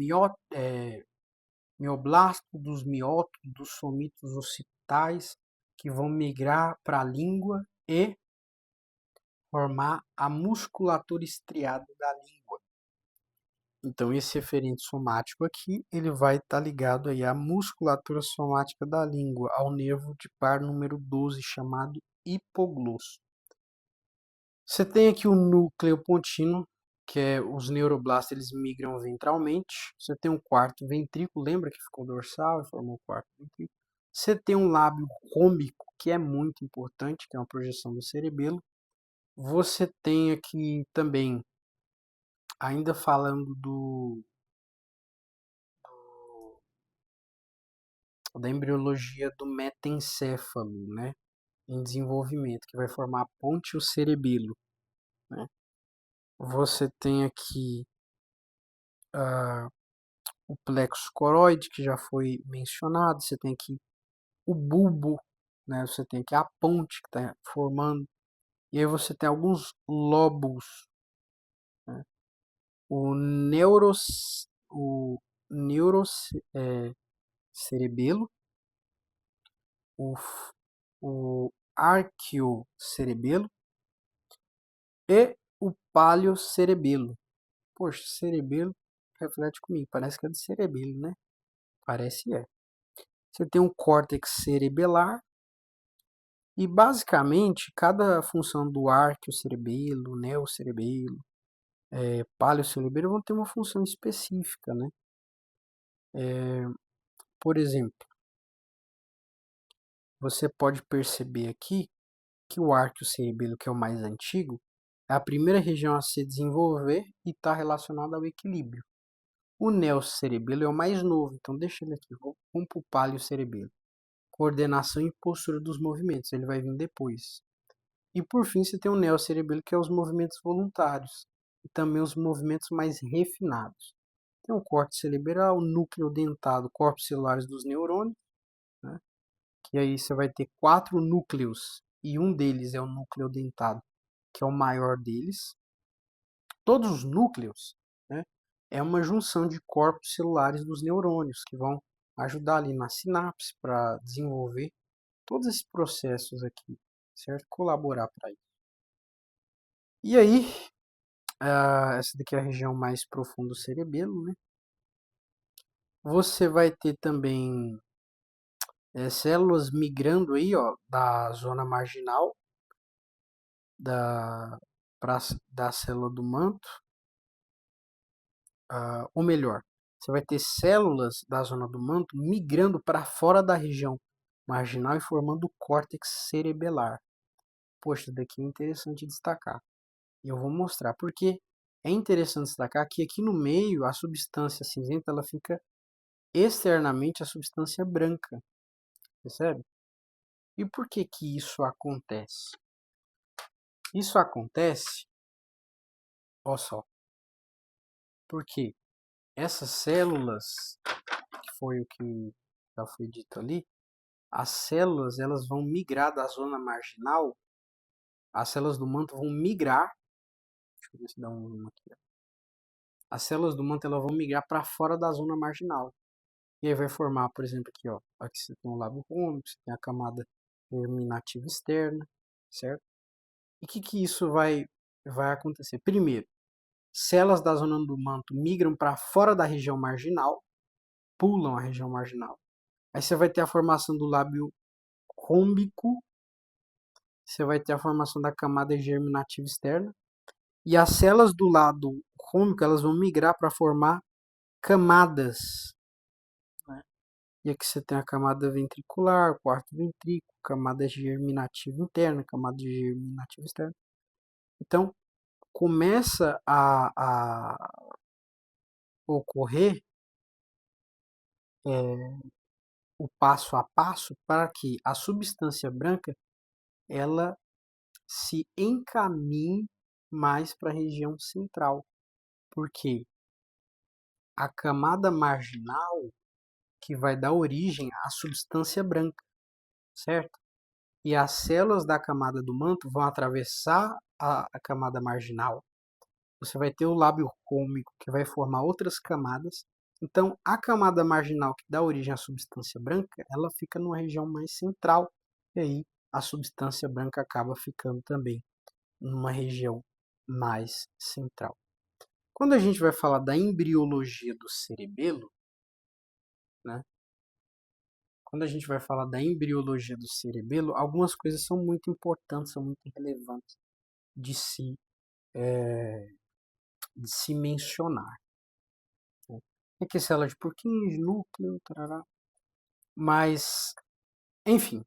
mioblasto dos miócitos dos somitos occipitais, que vão migrar para a língua e formar a musculatura estriada da língua. Então, esse eferente somático aqui, ele vai estar ligado aí à musculatura somática da língua, ao nervo de par número 12, chamado hipoglosso. Você tem aqui o núcleo pontino, que é os neuroblastos, eles migram ventralmente. Você tem um quarto ventrículo, lembra que ficou dorsal e formou o quarto ventrículo. Você tem um lábio rômbico, que é muito importante, que é uma projeção do cerebelo. Você tem aqui também, ainda falando da embriologia do metencéfalo, né, em desenvolvimento, que vai formar a ponte e o cerebelo, né. Você tem aqui o plexo coroide, que já foi mencionado. Você tem aqui o bulbo, né, você tem aqui a ponte que está formando, e aí você tem alguns lóbulos, né, o neurocerebelo, o, o arquiocerebelo e o paliocerebelo. Poxa, cerebelo reflete comigo, parece que é de cerebelo, né? Parece é. Você tem um córtex cerebelar e basicamente cada função do arquiocerebelo, neocerebelo, paliocerebelo vão ter uma função específica, né? Por exemplo, você pode perceber aqui que o arquiocerebelo, que é o mais antigo, é a primeira região a se desenvolver e está relacionada ao equilíbrio. O neocerebelo é o mais novo, então deixa ele aqui. Vamos para o paliocerebelo. Coordenação e postura dos movimentos, ele vai vir depois. E por fim você tem o neocerebelo, que é os movimentos voluntários e também os movimentos mais refinados. Tem o córtex cerebral, o núcleo dentado, corpos celulares dos neurônios, né? Que aí você vai ter 4 núcleos e um deles é o núcleo dentado, que é o maior deles. Todos os núcleos, né, é uma junção de corpos celulares dos neurônios que vão ajudar ali na sinapse para desenvolver todos esses processos aqui, certo? Colaborar para isso. E aí, essa daqui é a região mais profunda do cerebelo, né? Você vai ter também células migrando aí, ó, da zona marginal da célula do manto, ou melhor, você vai ter células da zona do manto migrando para fora da região marginal e formando o córtex cerebelar. Poxa, isso daqui é interessante destacar. E eu vou mostrar porque é interessante destacar que aqui no meio a substância cinzenta ela fica externamente a substância branca, percebe? E por que que isso acontece? Isso acontece, olha só, porque essas células, que foi o que já foi dito ali, as células elas vão migrar da zona marginal, as células do manto vão migrar, deixa eu ver se dá um zoom aqui, ó. As células do manto elas vão migrar para fora da zona marginal. E aí vai formar, por exemplo, aqui, ó, aqui você tem o lábio rômbico, você tem a camada germinativa externa, certo? E o que que isso vai acontecer? Primeiro, células da zona do manto migram para fora da região marginal, pulam a região marginal. Aí você vai ter a formação do lábio rômbico, você vai ter a formação da camada germinativa externa, e as células do lado rômbico elas vão migrar para formar camadas, né? E aqui você tem a camada ventricular, quarto ventrículo, camada germinativa interna, camada germinativa externa. Então, começa a ocorrer o passo a passo para que a substância branca ela se encaminhe mais para a região central, porque a camada marginal que vai dar origem à substância branca, certo? E as células da camada do manto vão atravessar a camada marginal. Você vai ter o lábio rômbico que vai formar outras camadas. Então, a camada marginal que dá origem à substância branca, ela fica numa região mais central. E aí, a substância branca acaba ficando também numa região mais central. Quando a gente vai falar da embriologia do cerebelo, né? Quando a gente vai falar da embriologia do cerebelo, algumas coisas são muito importantes, são muito relevantes de se, de se mencionar. Né? É que célula de Purkinje, núcleo, tarará. Mas, enfim,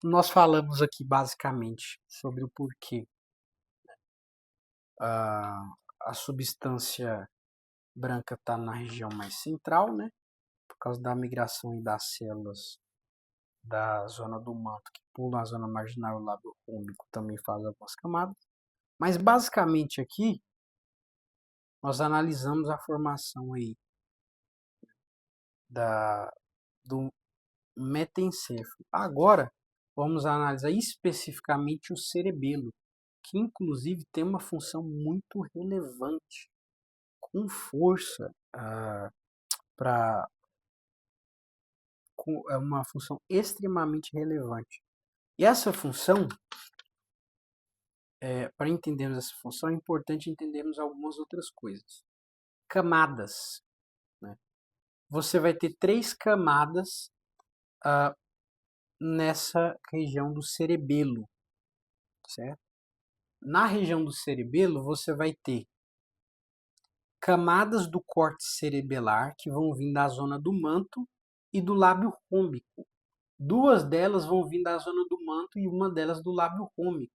nós falamos aqui basicamente sobre o porquê a substância branca está na região mais central, né? Por causa da migração das células da zona do manto que pulam a zona marginal e o lábio úmico também faz algumas camadas. Mas basicamente aqui nós analisamos a formação aí do metencéfalo. Agora vamos analisar especificamente o cerebelo, que inclusive tem uma função muito relevante, com força, é uma função extremamente relevante. E essa função, para entendermos essa função, é importante entendermos algumas outras coisas. Camadas. Né? Você vai ter 3 camadas nessa região do cerebelo, certo? Na região do cerebelo, você vai ter camadas do córtex cerebelar que vão vir da zona do manto e do lábio rômbico. 2 delas vão vir da zona do manto e uma delas do lábio rômbico.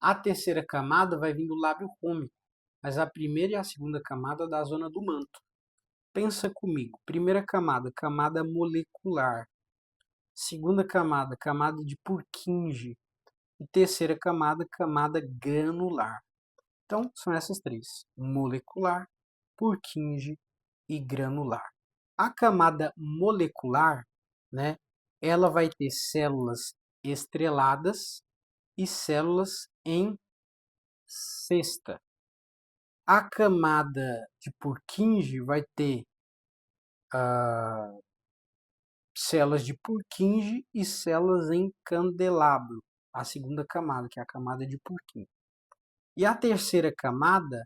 A terceira camada vai vir do lábio rômbico, mas a primeira e a segunda camada da zona do manto. Pensa comigo. Primeira camada, camada molecular. Segunda camada, camada de Purkinje. E terceira camada, camada granular. Então, são essas 3. Molecular, Purkinje e granular. A camada molecular, né, ela vai ter células estreladas e células em cesta. A camada de Purkinje vai ter células de Purkinje e células em candelabro, a segunda camada, que é a camada de Purkinje. E a terceira camada,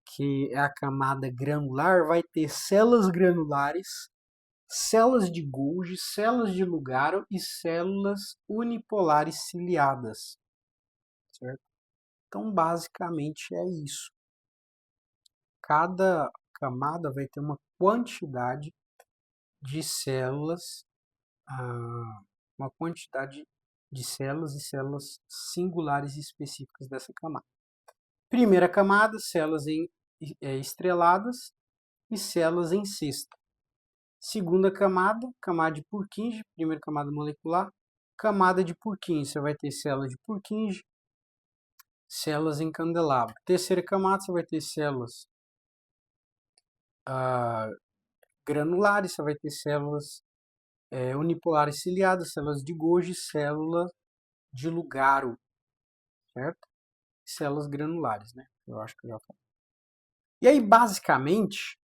que é a camada granular, vai ter células granulares, células de Golgi, células de Lugaro e células unipolares ciliadas. Certo? Então, basicamente é isso. Cada camada vai ter uma quantidade de células, uma quantidade de células e células singulares específicas dessa camada. Primeira camada, células estreladas e células em cesta. Segunda camada, camada de Purkinje, primeira camada molecular, camada de Purkinje, você vai ter células de Purkinje, células em candelabro. Terceira camada, você vai ter células granulares, você vai ter células unipolares ciliadas, células de Golgi, células de Lugaro, certo? Células granulares, né? Eu acho que eu já falei. E aí, basicamente,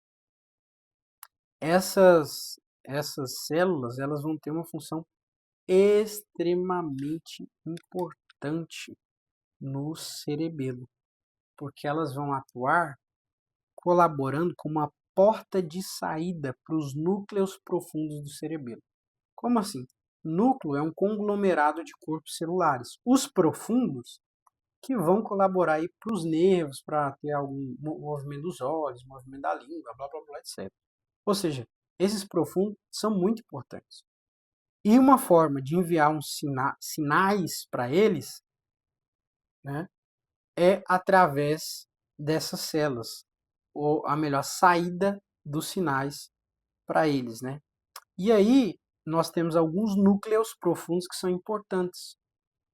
essas células, elas vão ter uma função extremamente importante no cerebelo, porque elas vão atuar colaborando como uma porta de saída para os núcleos profundos do cerebelo. Como assim? Núcleo é um conglomerado de corpos celulares. Os profundos que vão colaborar aí para os nervos, para ter algum movimento dos olhos, movimento da língua, blá blá blá, etc. Ou seja, esses profundos são muito importantes. E uma forma de enviar sinais para eles, né, é através dessas células, ou a melhor, saída dos sinais para eles, né? E aí nós temos alguns núcleos profundos que são importantes.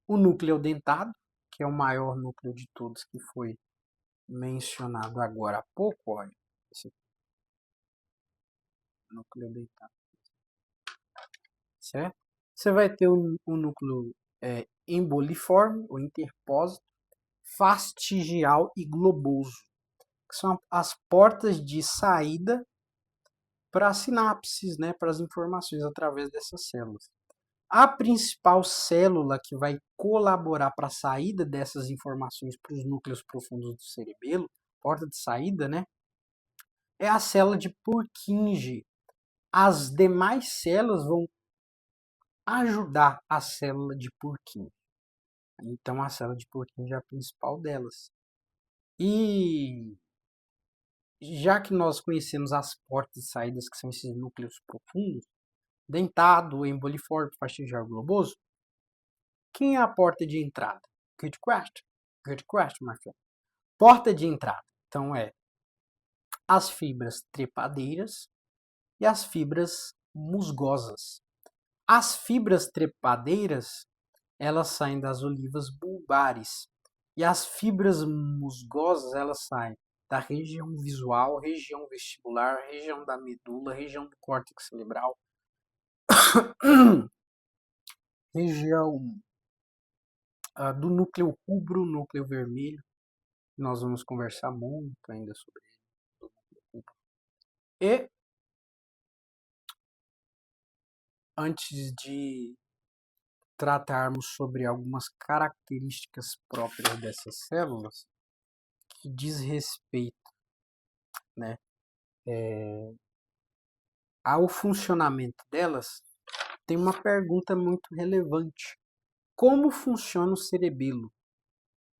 O núcleo dentado, que é o maior núcleo de todos que foi mencionado agora há pouco, olha, esse núcleo dentado, certo? Você vai ter o núcleo emboliforme, ou interpósito, fastigial e globoso, que são as portas de saída para as sinapses, né, para as informações através dessas células. A principal célula que vai colaborar para a saída dessas informações para os núcleos profundos do cerebelo porta de saída, né? É a célula de Purkinje. As demais células vão ajudar a célula de Purkinje. Então, a célula de Purkinje é a principal delas. E já que nós conhecemos as portas de saídas, que são esses núcleos profundos, dentado, emboliforme, fastigiar globoso, quem é a porta de entrada? Good question. Good question, my friend. Porta de entrada. Então, as fibras trepadeiras e as fibras musgosas. As fibras trepadeiras, elas saem das olivas bulbares. E as fibras musgosas, elas saem da região visual, região vestibular, região da medula, região do córtex cerebral, região do núcleo rubro, núcleo vermelho. Nós vamos conversar muito ainda sobre ele. E antes de tratarmos sobre algumas características próprias dessas células, que diz respeito, né, ao funcionamento delas, tem uma pergunta muito relevante. Como funciona o cerebelo?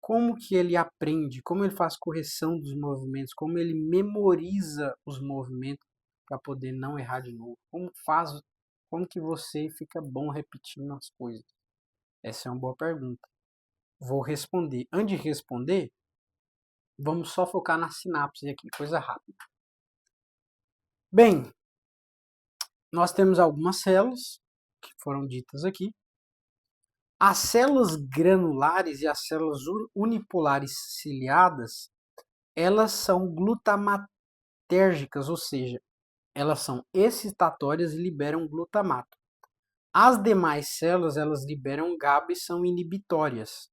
Como que ele aprende? Como ele faz correção dos movimentos? Como ele memoriza os movimentos para poder não errar de novo? Como que você fica bom repetindo as coisas? Essa é uma boa pergunta. Vou responder. Antes de responder, vamos só focar na sinapse aqui, coisa rápida. Bem, nós temos algumas células que foram ditas aqui. As células granulares e as células unipolares ciliadas, elas são glutamatérgicas, ou seja, elas são excitatórias e liberam glutamato. As demais células, elas liberam GABA e são inibitórias.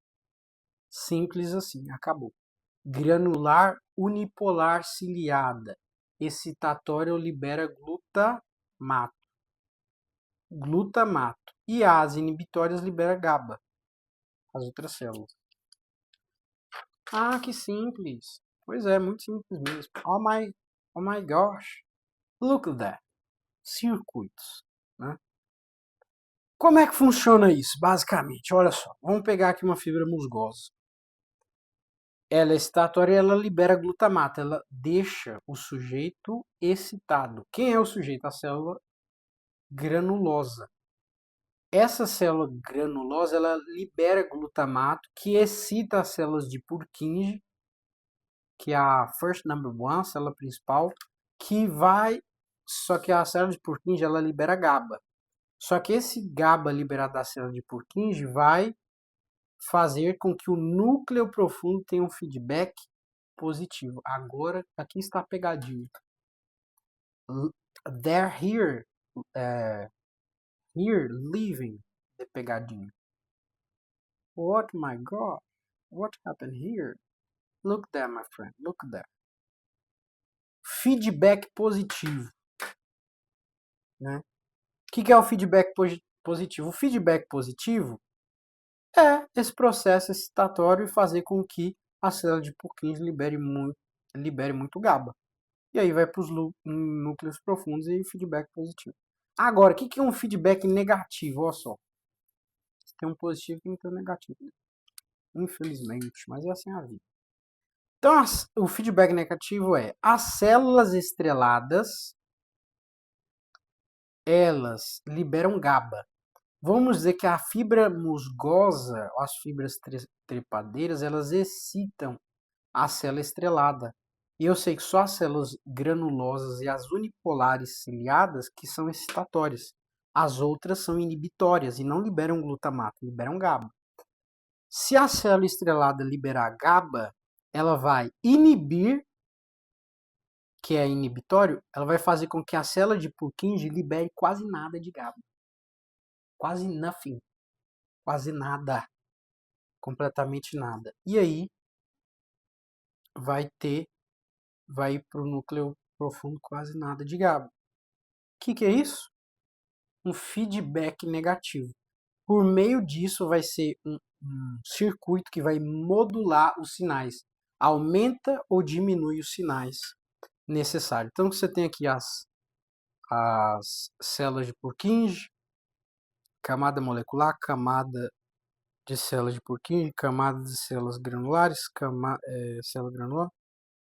Simples assim, acabou. Granular unipolar ciliada. Excitatória libera glutamato. E as inibitórias libera GABA. As outras células. Ah, que simples. Pois é, muito simples mesmo. Oh my gosh. Look at that. Circuitos. Né? Como é que funciona isso, basicamente? Olha só. Vamos pegar aqui uma fibra musgosa. Ela é excitatória e ela libera glutamato. Ela deixa o sujeito excitado. Quem é o sujeito? A célula granulosa. Essa célula granulosa, ela libera glutamato, que excita as células de Purkinje, que é a first number one, a célula principal, só que a célula de Purkinje, ela libera GABA. Só que esse GABA liberado da célula de Purkinje vai fazer com que o núcleo profundo tenha um feedback positivo. Agora, aqui está a pegadinha. They're here, leaving the pegadinha. What, my God? What happened here? Look there, my friend. Look there. Feedback positivo. Né? O que é o feedback positivo? O feedback positivo é esse processo excitatório e fazer com que a célula de Purkinje libere muito GABA. E aí vai para os núcleos profundos e feedback positivo. Agora, o que é um feedback negativo? Olha só. Tem um positivo e tem um negativo. Infelizmente, mas é assim a vida. Então, o feedback negativo é as células estreladas, elas liberam GABA. Vamos dizer que a fibra musgosa, as fibras trepadeiras, elas excitam a célula estrelada. E eu sei que só as células granulosas e as unipolares ciliadas que são excitatórias. As outras são inibitórias e não liberam glutamato, liberam GABA. Se a célula estrelada liberar GABA, ela vai inibir, que é inibitório, ela vai fazer com que a célula de Purkinje libere quase nada de GABA. Quase nothing. Quase nada. Completamente nada. E aí, vai ir para o núcleo profundo quase nada de GABA. O que é isso? Um feedback negativo. Por meio disso vai ser um circuito que vai modular os sinais. aumenta ou diminui os sinais necessários. Então você tem aqui as células de Purkinje, camada molecular, camada de células de Purkinje, camada de células granulares, célula granular.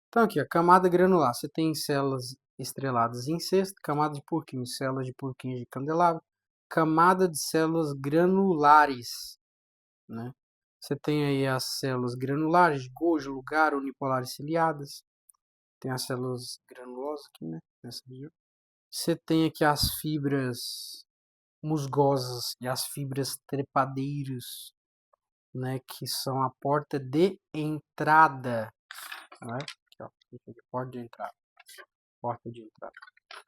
Então aqui, a camada granular, você tem células estreladas em cesto, camada de Purkinje, células de Purkinje de candelabro, camada de células granulares, né? Você tem aí as células granulares de Golgi, lugar, unipolares ciliadas. Tem as células granulosas aqui, né? Nessa região. Você tem aqui as fibras musgosas e as fibras trepadeiras, né? Que são a porta de entrada, né? Aqui, ó, porta de entrada. Porta de entrada.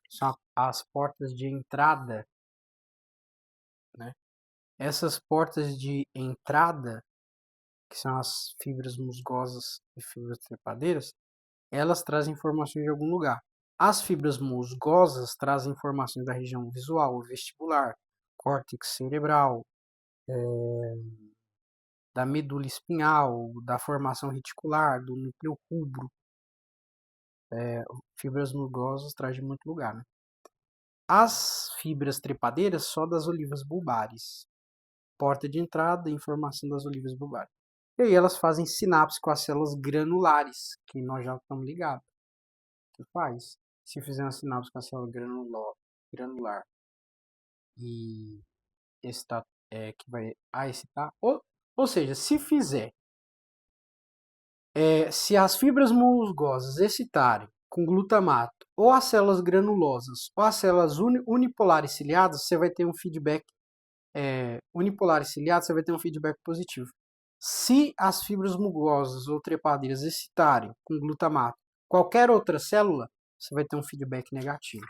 São as portas de entrada, né? Essas portas de entrada, que são as fibras musgosas e fibras trepadeiras, elas trazem informações de algum lugar. As fibras musgosas trazem informações da região visual, vestibular, córtex cerebral, da medula espinhal, da formação reticular, do núcleo rubro. Fibras musgosas trazem de muito lugar, né? As fibras trepadeiras só das olivas bulbares. Porta de entrada, informação das olivas bulbares. E aí elas fazem sinapse com as células granulares, que nós já estamos ligados. Que faz? Se fizer uma sinapse com a célula granular e excitar, que vai excitar, ou seja, se fizer, se as fibras musgosas excitarem com glutamato, ou as células granulosas, ou as células unipolares ciliadas, você vai ter um feedback unipolares ciliadas, você vai ter um feedback positivo. Se as fibras musgosas ou trepadeiras excitarem com glutamato qualquer outra célula, você vai ter um feedback negativo.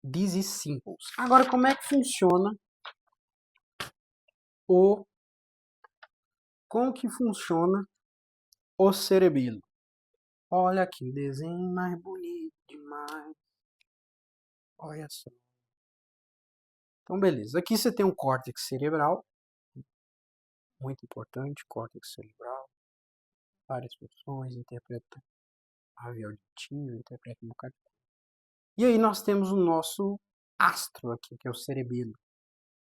This is simple. Agora, como é que funciona o cerebelo? Olha que desenho mais bonito demais. Olha só. Então, beleza. Aqui você tem um córtex cerebral. Muito importante, córtex cerebral. Várias funções, interpreta ave auditiva, interpreta um bocado. E aí nós temos o nosso astro aqui, que é o cerebelo.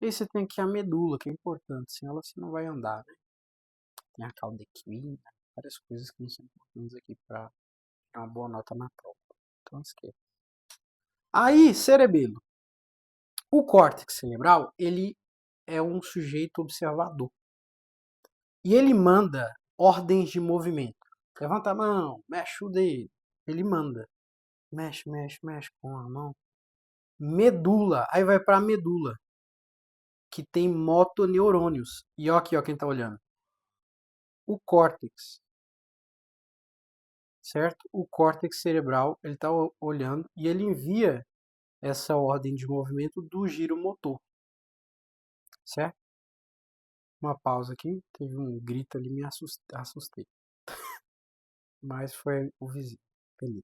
E aí você tem aqui a medula, que é importante, sem ela você não vai andar, né? Tem a caldequina, várias coisas que não são importantes aqui para ter uma boa nota na prova. Então esquece. Aí, cerebelo. O córtex cerebral, ele é um sujeito observador. E ele manda ordens de movimento. Levanta a mão, mexe o dedo. Ele manda. Mexe, mexe, mexe com a mão. Medula. Aí vai para a medula, que tem motoneurônios. E ó aqui, ó, quem tá olhando. O córtex. Certo? O córtex cerebral, ele tá olhando e ele envia essa ordem de movimento do giro motor. Certo? Uma pausa aqui. Teve um grito ali, me assustei. Mas foi o vizinho. Beleza.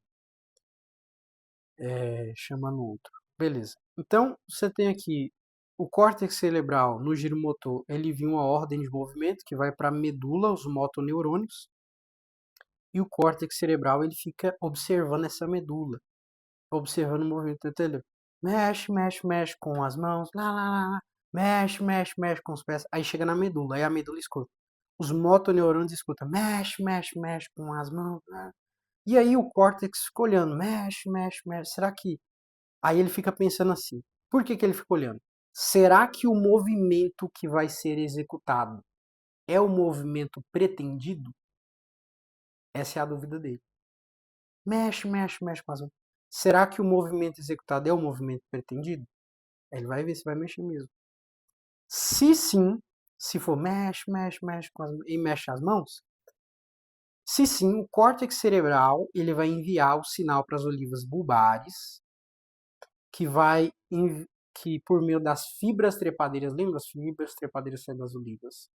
Chamando outro. Beleza. Então, você tem aqui o córtex cerebral no giro motor, ele envia uma ordem de movimento que vai para a medula, os motoneurônios, e o córtex cerebral ele fica observando essa medula, observando o movimento, entendeu? Mexe, mexe, mexe com as mãos, lá, lá, lá, lá. Mexe, mexe, mexe com os pés, aí chega na medula, aí a medula escuta. Os motoneurônios escutam, mexe, mexe, mexe com as mãos, lá. E aí o córtex fica olhando, mexe, mexe, mexe, será que... Aí ele fica pensando assim, por que ele fica olhando? Será que o movimento que vai ser executado é o movimento pretendido? Essa é a dúvida dele. Mexe, mexe, mexe com as mãos. Será que o movimento executado é o movimento pretendido? Ele vai ver se vai mexer mesmo. Se sim, se for mexe, mexe, mexe com as mãos e mexe as mãos, se sim, o córtex cerebral ele vai enviar o sinal para as olivas bulbares, que por meio das fibras trepadeiras, lembra as fibras trepadeiras saem das olivas,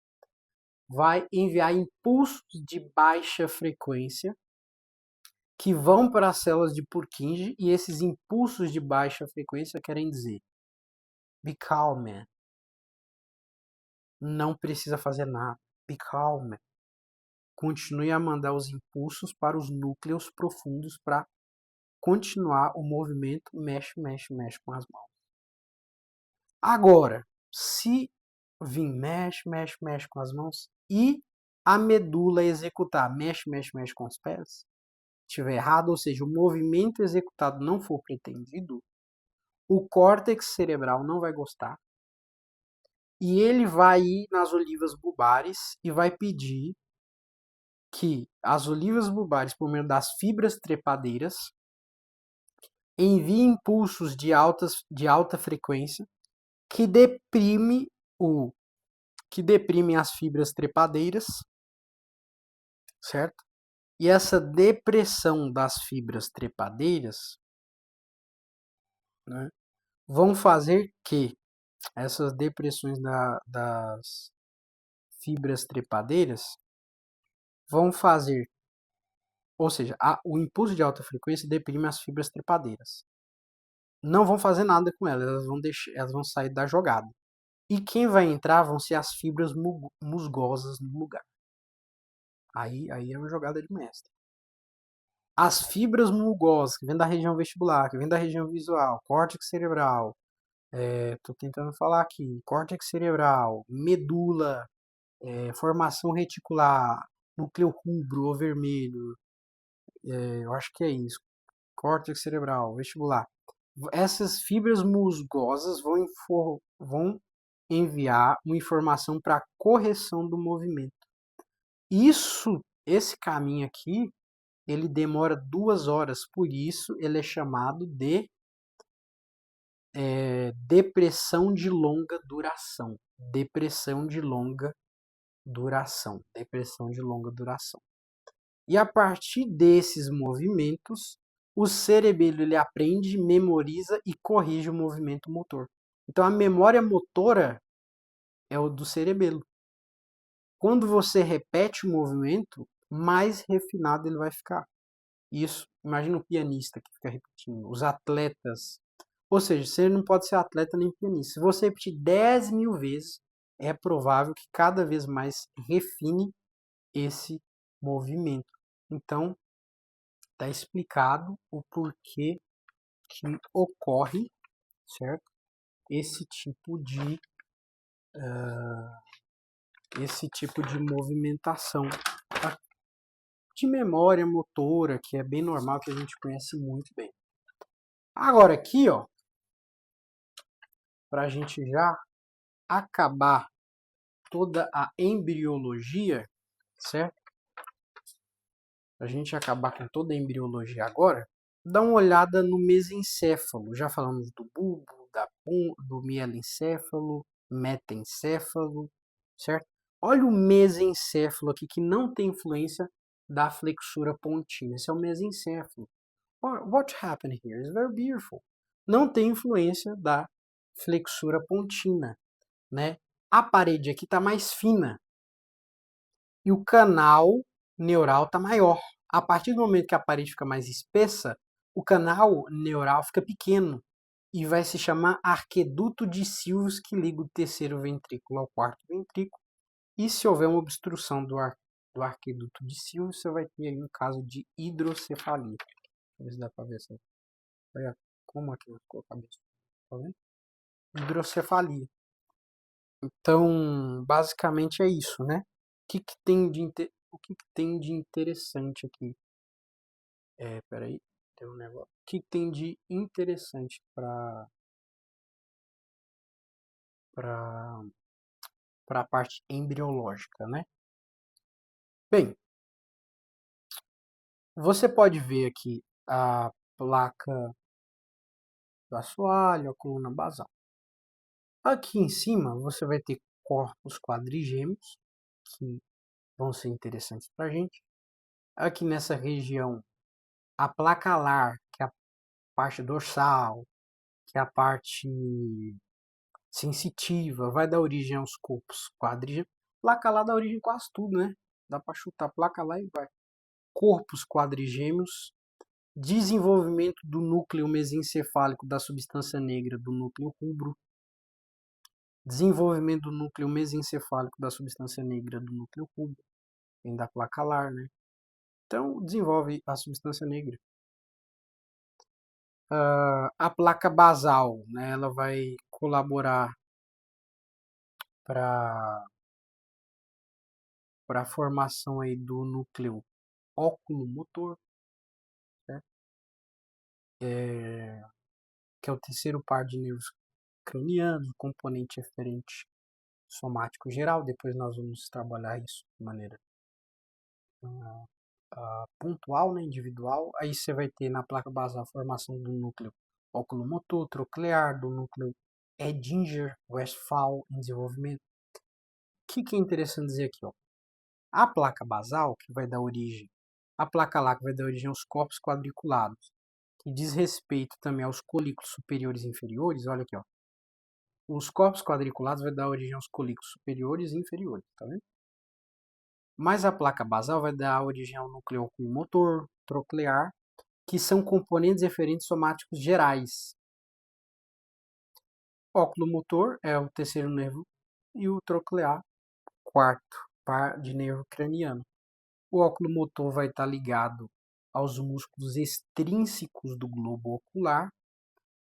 vai enviar impulsos de baixa frequência que vão para as células de Purkinje, e esses impulsos de baixa frequência querem dizer: be calm, man. Não precisa fazer nada. Be calm, man. continue a mandar os impulsos para os núcleos profundos para continuar o movimento mexe, mexe, mexe com as mãos. Agora, se vir mexe, mexe, mexe com as mãos e a medula executar mexe, mexe, mexe com os pés, estiver errado, ou seja, o movimento executado não for pretendido, o córtex cerebral não vai gostar e ele vai ir nas olivas bulbares e vai pedir que as olivas bulbares, por meio das fibras trepadeiras, enviem impulsos de alta frequência que deprimem as fibras trepadeiras, certo? E essa depressão das fibras trepadeiras, né, vão fazer que essas depressões das fibras trepadeiras vão fazer, ou seja, o impulso de alta frequência deprime as fibras trepadeiras. Não vão fazer nada com elas, elas vão sair da jogada. E quem vai entrar vão ser as fibras musgosas no lugar. Aí é uma jogada de mestre. As fibras musgosas, que vêm da região vestibular, que vêm da região visual, córtex cerebral, tô tentando falar aqui, córtex cerebral, medula, formação reticular, núcleo rubro ou vermelho, eu acho que é isso, córtex cerebral, vestibular. Essas fibras musgosas vão enviar uma informação para correção do movimento. Esse caminho aqui, ele demora 2 horas, por isso ele é chamado de depressão de longa duração. Depressão de longa duração. Depressão de longa duração. E a partir desses movimentos, o cerebelo ele aprende, memoriza e corrige o movimento motor. Então a memória motora é o do cerebelo. Quando você repete o movimento, mais refinado ele vai ficar. Isso, imagina um pianista que fica repetindo. Os atletas. Ou seja, você não pode ser atleta nem pianista. Se você repetir 10.000 vezes, é provável que cada vez mais refine esse movimento. Então, está explicado o porquê que ocorre, certo? Esse tipo de movimentação de memória motora, que é bem normal, que a gente conhece muito bem. Agora aqui, ó, para a gente já acabar toda a embriologia, certo? Para a gente acabar com toda a embriologia agora, dá uma olhada no mesencéfalo. Já falamos do bulbo, do mielencéfalo, metencéfalo, certo? Olha o mesencéfalo aqui, que não tem influência da flexura pontina. Esse é o mesencéfalo. What happened here is very beautiful. Não tem influência da flexura pontina, né? A parede aqui está mais fina e o canal neural está maior. A partir do momento que a parede fica mais espessa, o canal neural fica pequeno e vai se chamar arqueduto de Silvius, que liga o terceiro ventrículo ao quarto ventrículo. E se houver uma obstrução do arqueduto de Silvius, você vai ter aí um caso de hidrocefalia. Deixa eu ver se dá para ver essa. Olha como aqui ficou a cabeça. Tá vendo? Hidrocefalia. Então, basicamente é isso, né? O que tem de interessante aqui? Peraí, tem um negócio. O que tem de interessante para a parte embriológica, né? Bem, você pode ver aqui a placa do assoalho, a coluna basal. Aqui em cima você vai ter corpos quadrigêmeos, que vão ser interessantes para a gente. Aqui nessa região, a placa alar, que é a parte dorsal, que é a parte sensitiva, vai dar origem aos corpos quadrigêmeos. Placa alar dá origem a quase tudo, né? Dá para chutar placa lá e vai. Corpos quadrigêmeos, desenvolvimento do núcleo mesencefálico da substância negra do núcleo rubro, desenvolvimento do núcleo mesencefálico da substância negra do núcleo rubro, vem da placa alar, né? Então, desenvolve a substância negra. A placa basal, né? Ela vai colaborar para a formação aí do núcleo óculo-motor, certo? Que é o terceiro par de nervos cranianos, componente eferente somático geral. Depois nós vamos trabalhar isso de maneira pontual, né, individual. Aí você vai ter na placa basal a formação do núcleo oculomotor, troclear, do núcleo Edinger-Westphal em desenvolvimento. O que é interessante dizer aqui? Ó? A placa basal, que vai dar origem, a placa lá que vai dar origem aos corpos quadriculados, que diz respeito também aos colículos superiores e inferiores, olha aqui, ó. Os corpos quadriculados vai dar origem aos colículos superiores e inferiores, tá vendo? Mas a placa basal vai dar origem ao núcleo oculomotor, troclear, que são componentes eferentes somáticos gerais. O oculomotor é o terceiro nervo e o troclear, quarto par de nervo craniano. O oculomotor vai estar ligado aos músculos extrínsecos do globo ocular,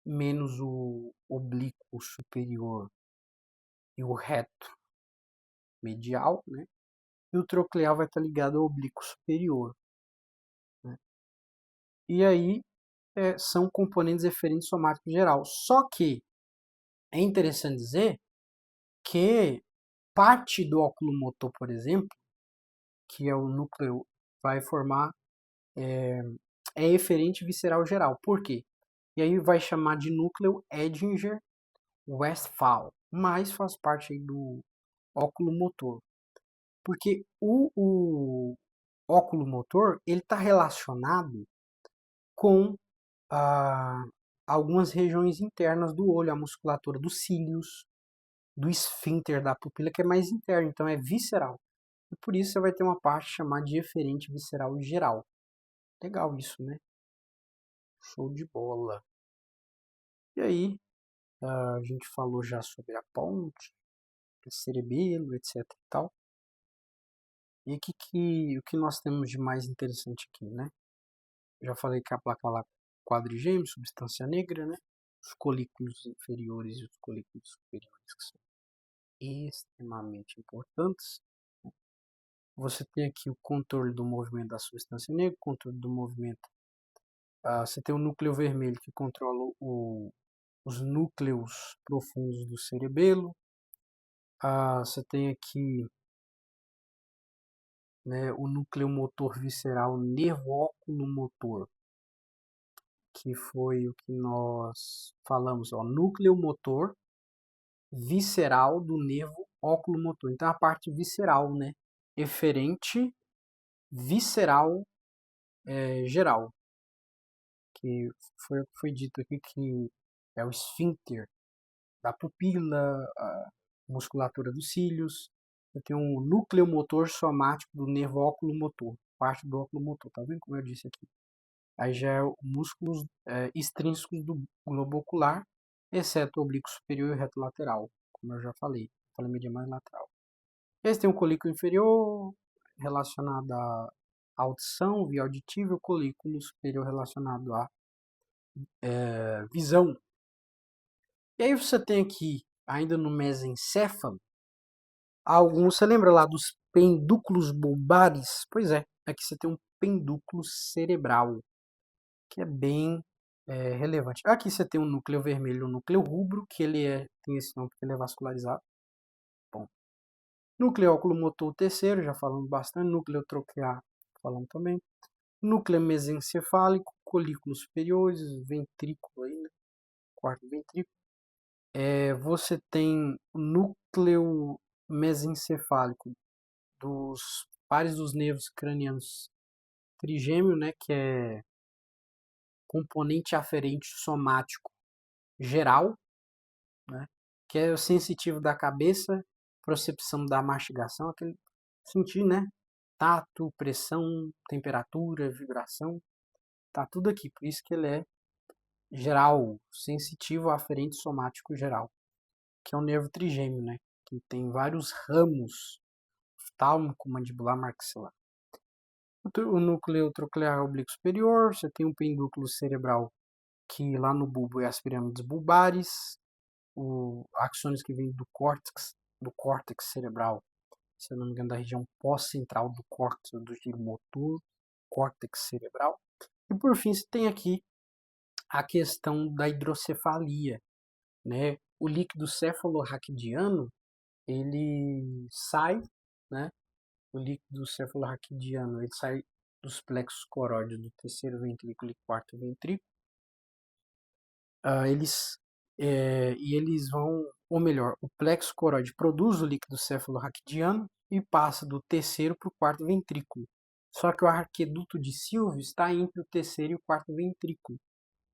menos o oblíquo superior e o reto medial, né? E o troclear vai estar ligado ao oblíquo superior, né? E aí são componentes eferentes somáticos geral. Só que é interessante dizer que parte do oculomotor, por exemplo, que é o núcleo, vai formar, é eferente visceral geral. Por quê? E aí vai chamar de núcleo Edinger-Westphal, mas faz parte aí do oculomotor. Porque o oculomotor, ele está relacionado com algumas regiões internas do olho, a musculatura dos cílios, do esfíncter da pupila, que é mais interno, então é visceral. E por isso você vai ter uma parte chamada de eferente visceral geral. Legal isso, né? Show de bola. E aí, a gente falou já sobre a ponte, cerebelo, etc e tal. E o que nós temos de mais interessante aqui, né? Já falei que a placa lá quadrigêmeo, substância negra, né? Os colículos inferiores e os colículos superiores, que são extremamente importantes. Você tem aqui o controle do movimento da substância negra, controle do movimento. Você tem o núcleo vermelho que controla os núcleos profundos do cerebelo. Você tem aqui, né, o núcleo motor visceral nervo-óculo-motor, que foi o que nós falamos, ó, núcleo motor visceral do nervo óculo-motor. Então, a parte visceral, né, eferente visceral geral, que foi dito aqui que é o esfíncter da pupila, a musculatura dos cílios. Eu tenho um núcleo motor somático do nervo óculo-motor, parte do óculo-motor, tá vendo como eu disse aqui? Aí já é músculos extrínsecos do globo ocular, exceto o oblíquo superior e o reto lateral, como eu já falei medial e lateral. Esse tem um colículo inferior relacionado à audição, via auditiva, e o colículo superior relacionado à visão. E aí você tem aqui, ainda no mesencéfalo, alguns, você lembra lá dos pendúculos bulbares? Pois é, aqui você tem um pendúculo cerebral, que é bem relevante. Aqui você tem um núcleo vermelho e um núcleo rubro, que ele tem esse nome porque ele é vascularizado. Bom, núcleo oculomotor terceiro, já falamos bastante. Núcleo troquear, falamos também. Núcleo mesencefálico, colículos superiores, ventrículo aí, né? Quarto ventrículo. Você tem o núcleo mesencefálico dos pares dos nervos cranianos trigêmeo, né, que é componente aferente somático geral, né, que é o sensitivo da cabeça, percepção da mastigação, aquele sentir, né, tato, pressão, temperatura, vibração, tá tudo aqui, por isso que ele é geral, sensitivo aferente somático geral, que é o nervo trigêmeo, né, que tem vários ramos tálmico, mandibular, maxilar. O núcleo troclear oblíquo superior, você tem um pendúculo cerebral que lá no bulbo é as pirâmides bulbares, axônios que vêm do córtex cerebral, se eu não me engano, da região pós-central do córtex, do giro motor, córtex cerebral. E por fim, você tem aqui a questão da hidrocefalia, né? O líquido cefalorraquidiano, ele sai, né? O líquido cefalorraquidiano, ele sai dos plexos coróides do terceiro ventrículo e quarto ventrículo. Eles vão, ou melhor, o plexo coróide produz o líquido cefalorraquidiano e passa do terceiro para o quarto ventrículo. Só que o arqueduto de Silvio está entre o terceiro e o quarto ventrículo.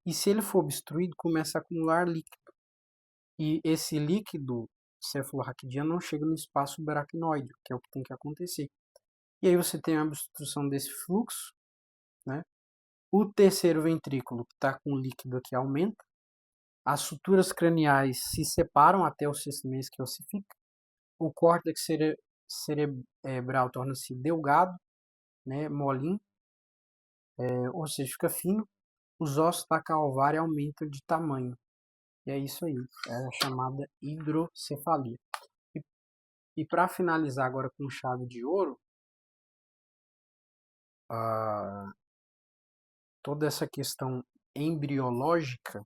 E se ele for obstruído, começa a acumular líquido. E esse líquido cefalorraquidiano não chega no espaço subaracnoide, que é o que tem que acontecer. E aí você tem a obstrução desse fluxo, né? O terceiro ventrículo que está com o líquido aqui aumenta. As suturas craniais se separam até o sexto mês que ossifica. O córtex cerebral torna-se delgado, né, molinho, ou seja, fica fino. Os ossos da calvária aumentam de tamanho. E é isso aí, é a chamada hidrocefalia. E para finalizar agora com chave de ouro, toda essa questão embriológica,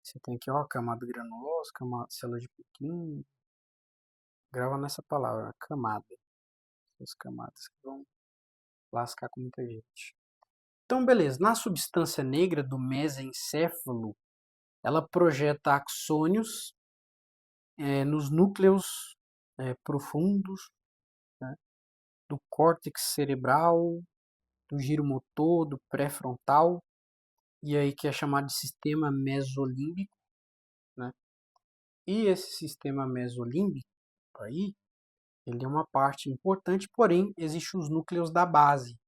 você tem aqui, ó, camada granulosa, célula de Purkinje, grava nessa palavra, camada. As camadas que vão lascar com muita gente. Então, beleza. Na substância negra do mesencéfalo, ela projeta axônios nos núcleos profundos, né, do córtex cerebral, do giro motor, do pré-frontal, e aí que é chamado de sistema mesolímbico, né? E esse sistema mesolímbico aí, ele é uma parte importante, porém, existem os núcleos da base,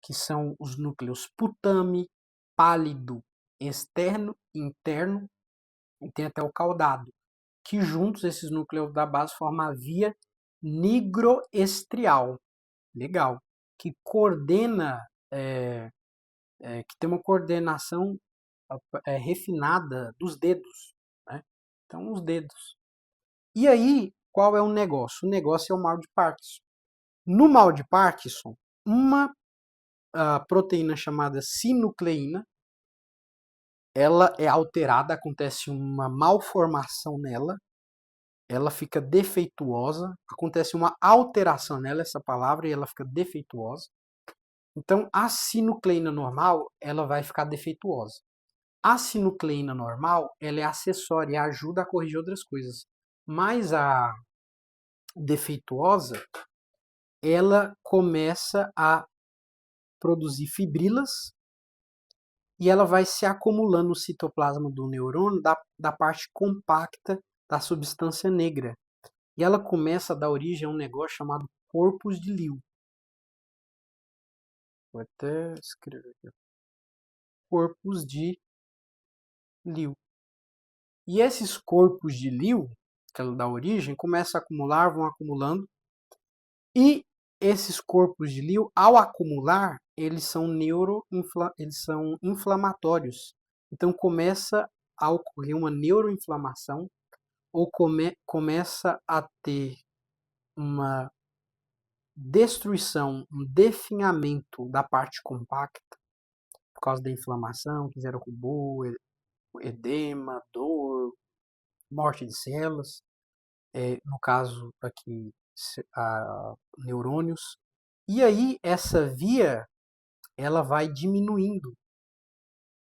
que são os núcleos putame, pálido, externo, interno, e tem até o caudado, que juntos esses núcleos da base formam a via nigroestrial, legal, que coordena, que tem uma coordenação refinada dos dedos, né? Então, os dedos. E aí, qual é o negócio? O negócio é o mal de Parkinson. No mal de Parkinson, uma proteína chamada sinucleína, ela é alterada, acontece uma malformação nela, ela fica defeituosa, acontece uma alteração nela, essa palavra, e ela fica defeituosa. Então, a sinucleína normal, ela vai ficar defeituosa. A sinucleína normal, ela é acessória e ajuda a corrigir outras coisas. Mas a defeituosa, ela começa a produzir fibrilas e ela vai se acumulando no citoplasma do neurônio da parte compacta da substância negra. E ela começa a dar origem a um negócio chamado corpos de Lille. Vou até escrever aqui. Corpos de Lille. E esses corpos de Lille, que ela dá origem, começam a acumular, vão acumulando. E esses corpos de Lille, ao acumular, eles são inflamatórios. Então começa a ocorrer uma neuroinflamação ou começa a ter uma destruição, um definhamento da parte compacta por causa da inflamação, que gera rubor, edema, dor, morte de células, no caso aqui, neurônios. E aí essa via, ela vai diminuindo,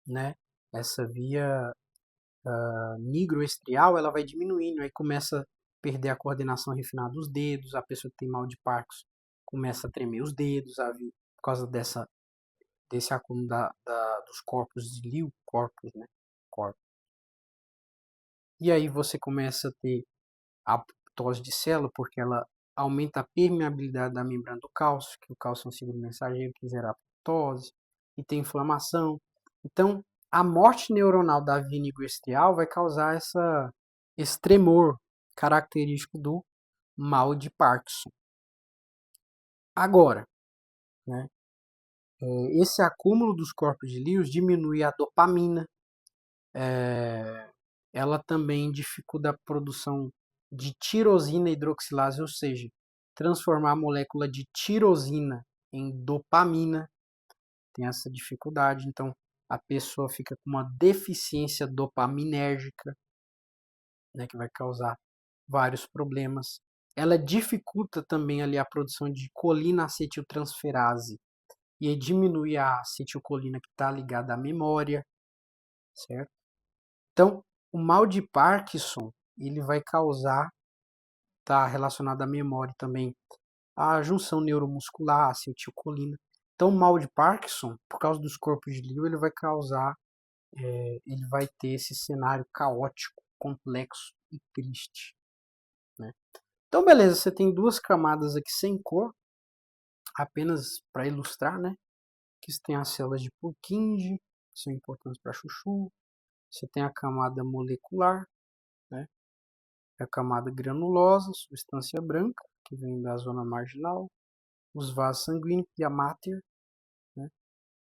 né? Essa via nigroestrial, ela vai diminuindo, aí começa a perder a coordenação refinada dos dedos, a pessoa que tem mal de Parkinson começa a tremer os dedos, por causa desse acúmulo dos corpos de Lille, né? Corpos. E aí você começa a ter a apoptose de célula, porque ela aumenta a permeabilidade da membrana do cálcio, que o cálcio é um segundo mensageiro que gera apoptose, e tem inflamação. Então, a morte neuronal da via nigroestrial vai causar esse tremor característico do mal de Parkinson. Agora, né, esse acúmulo dos corpos de Lewis diminui a dopamina, ela também dificulta a produção de tirosina hidroxilase, ou seja, transformar a molécula de tirosina em dopamina, tem essa dificuldade, então a pessoa fica com uma deficiência dopaminérgica, né, que vai causar vários problemas. Ela dificulta também ali a produção de colina acetiltransferase e aí diminui a acetilcolina que está ligada à memória, certo? Então, o mal de Parkinson, ele vai causar, está relacionado à memória também, a junção neuromuscular, a acetilcolina. Então, o mal de Parkinson, por causa dos corpos de Lewis, ele vai causar, ele vai ter esse cenário caótico, complexo e triste, né? Então, beleza, você tem duas camadas aqui sem cor, apenas para ilustrar, né? Que você tem as células de Purkinje, que são importantes para chuchu. Você tem a camada molecular, né? A camada granulosa, substância branca, que vem da zona marginal. Os vasos sanguíneos, pia mater, né?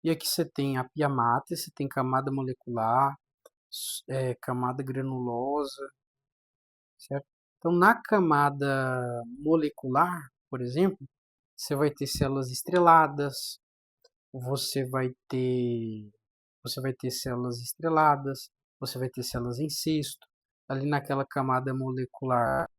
E aqui você tem a pia mater, você tem camada molecular, camada granulosa, certo? Então, na camada molecular, por exemplo, você vai ter células estreladas, você vai ter células estreladas, você vai ter células em cisto. Ali naquela camada molecular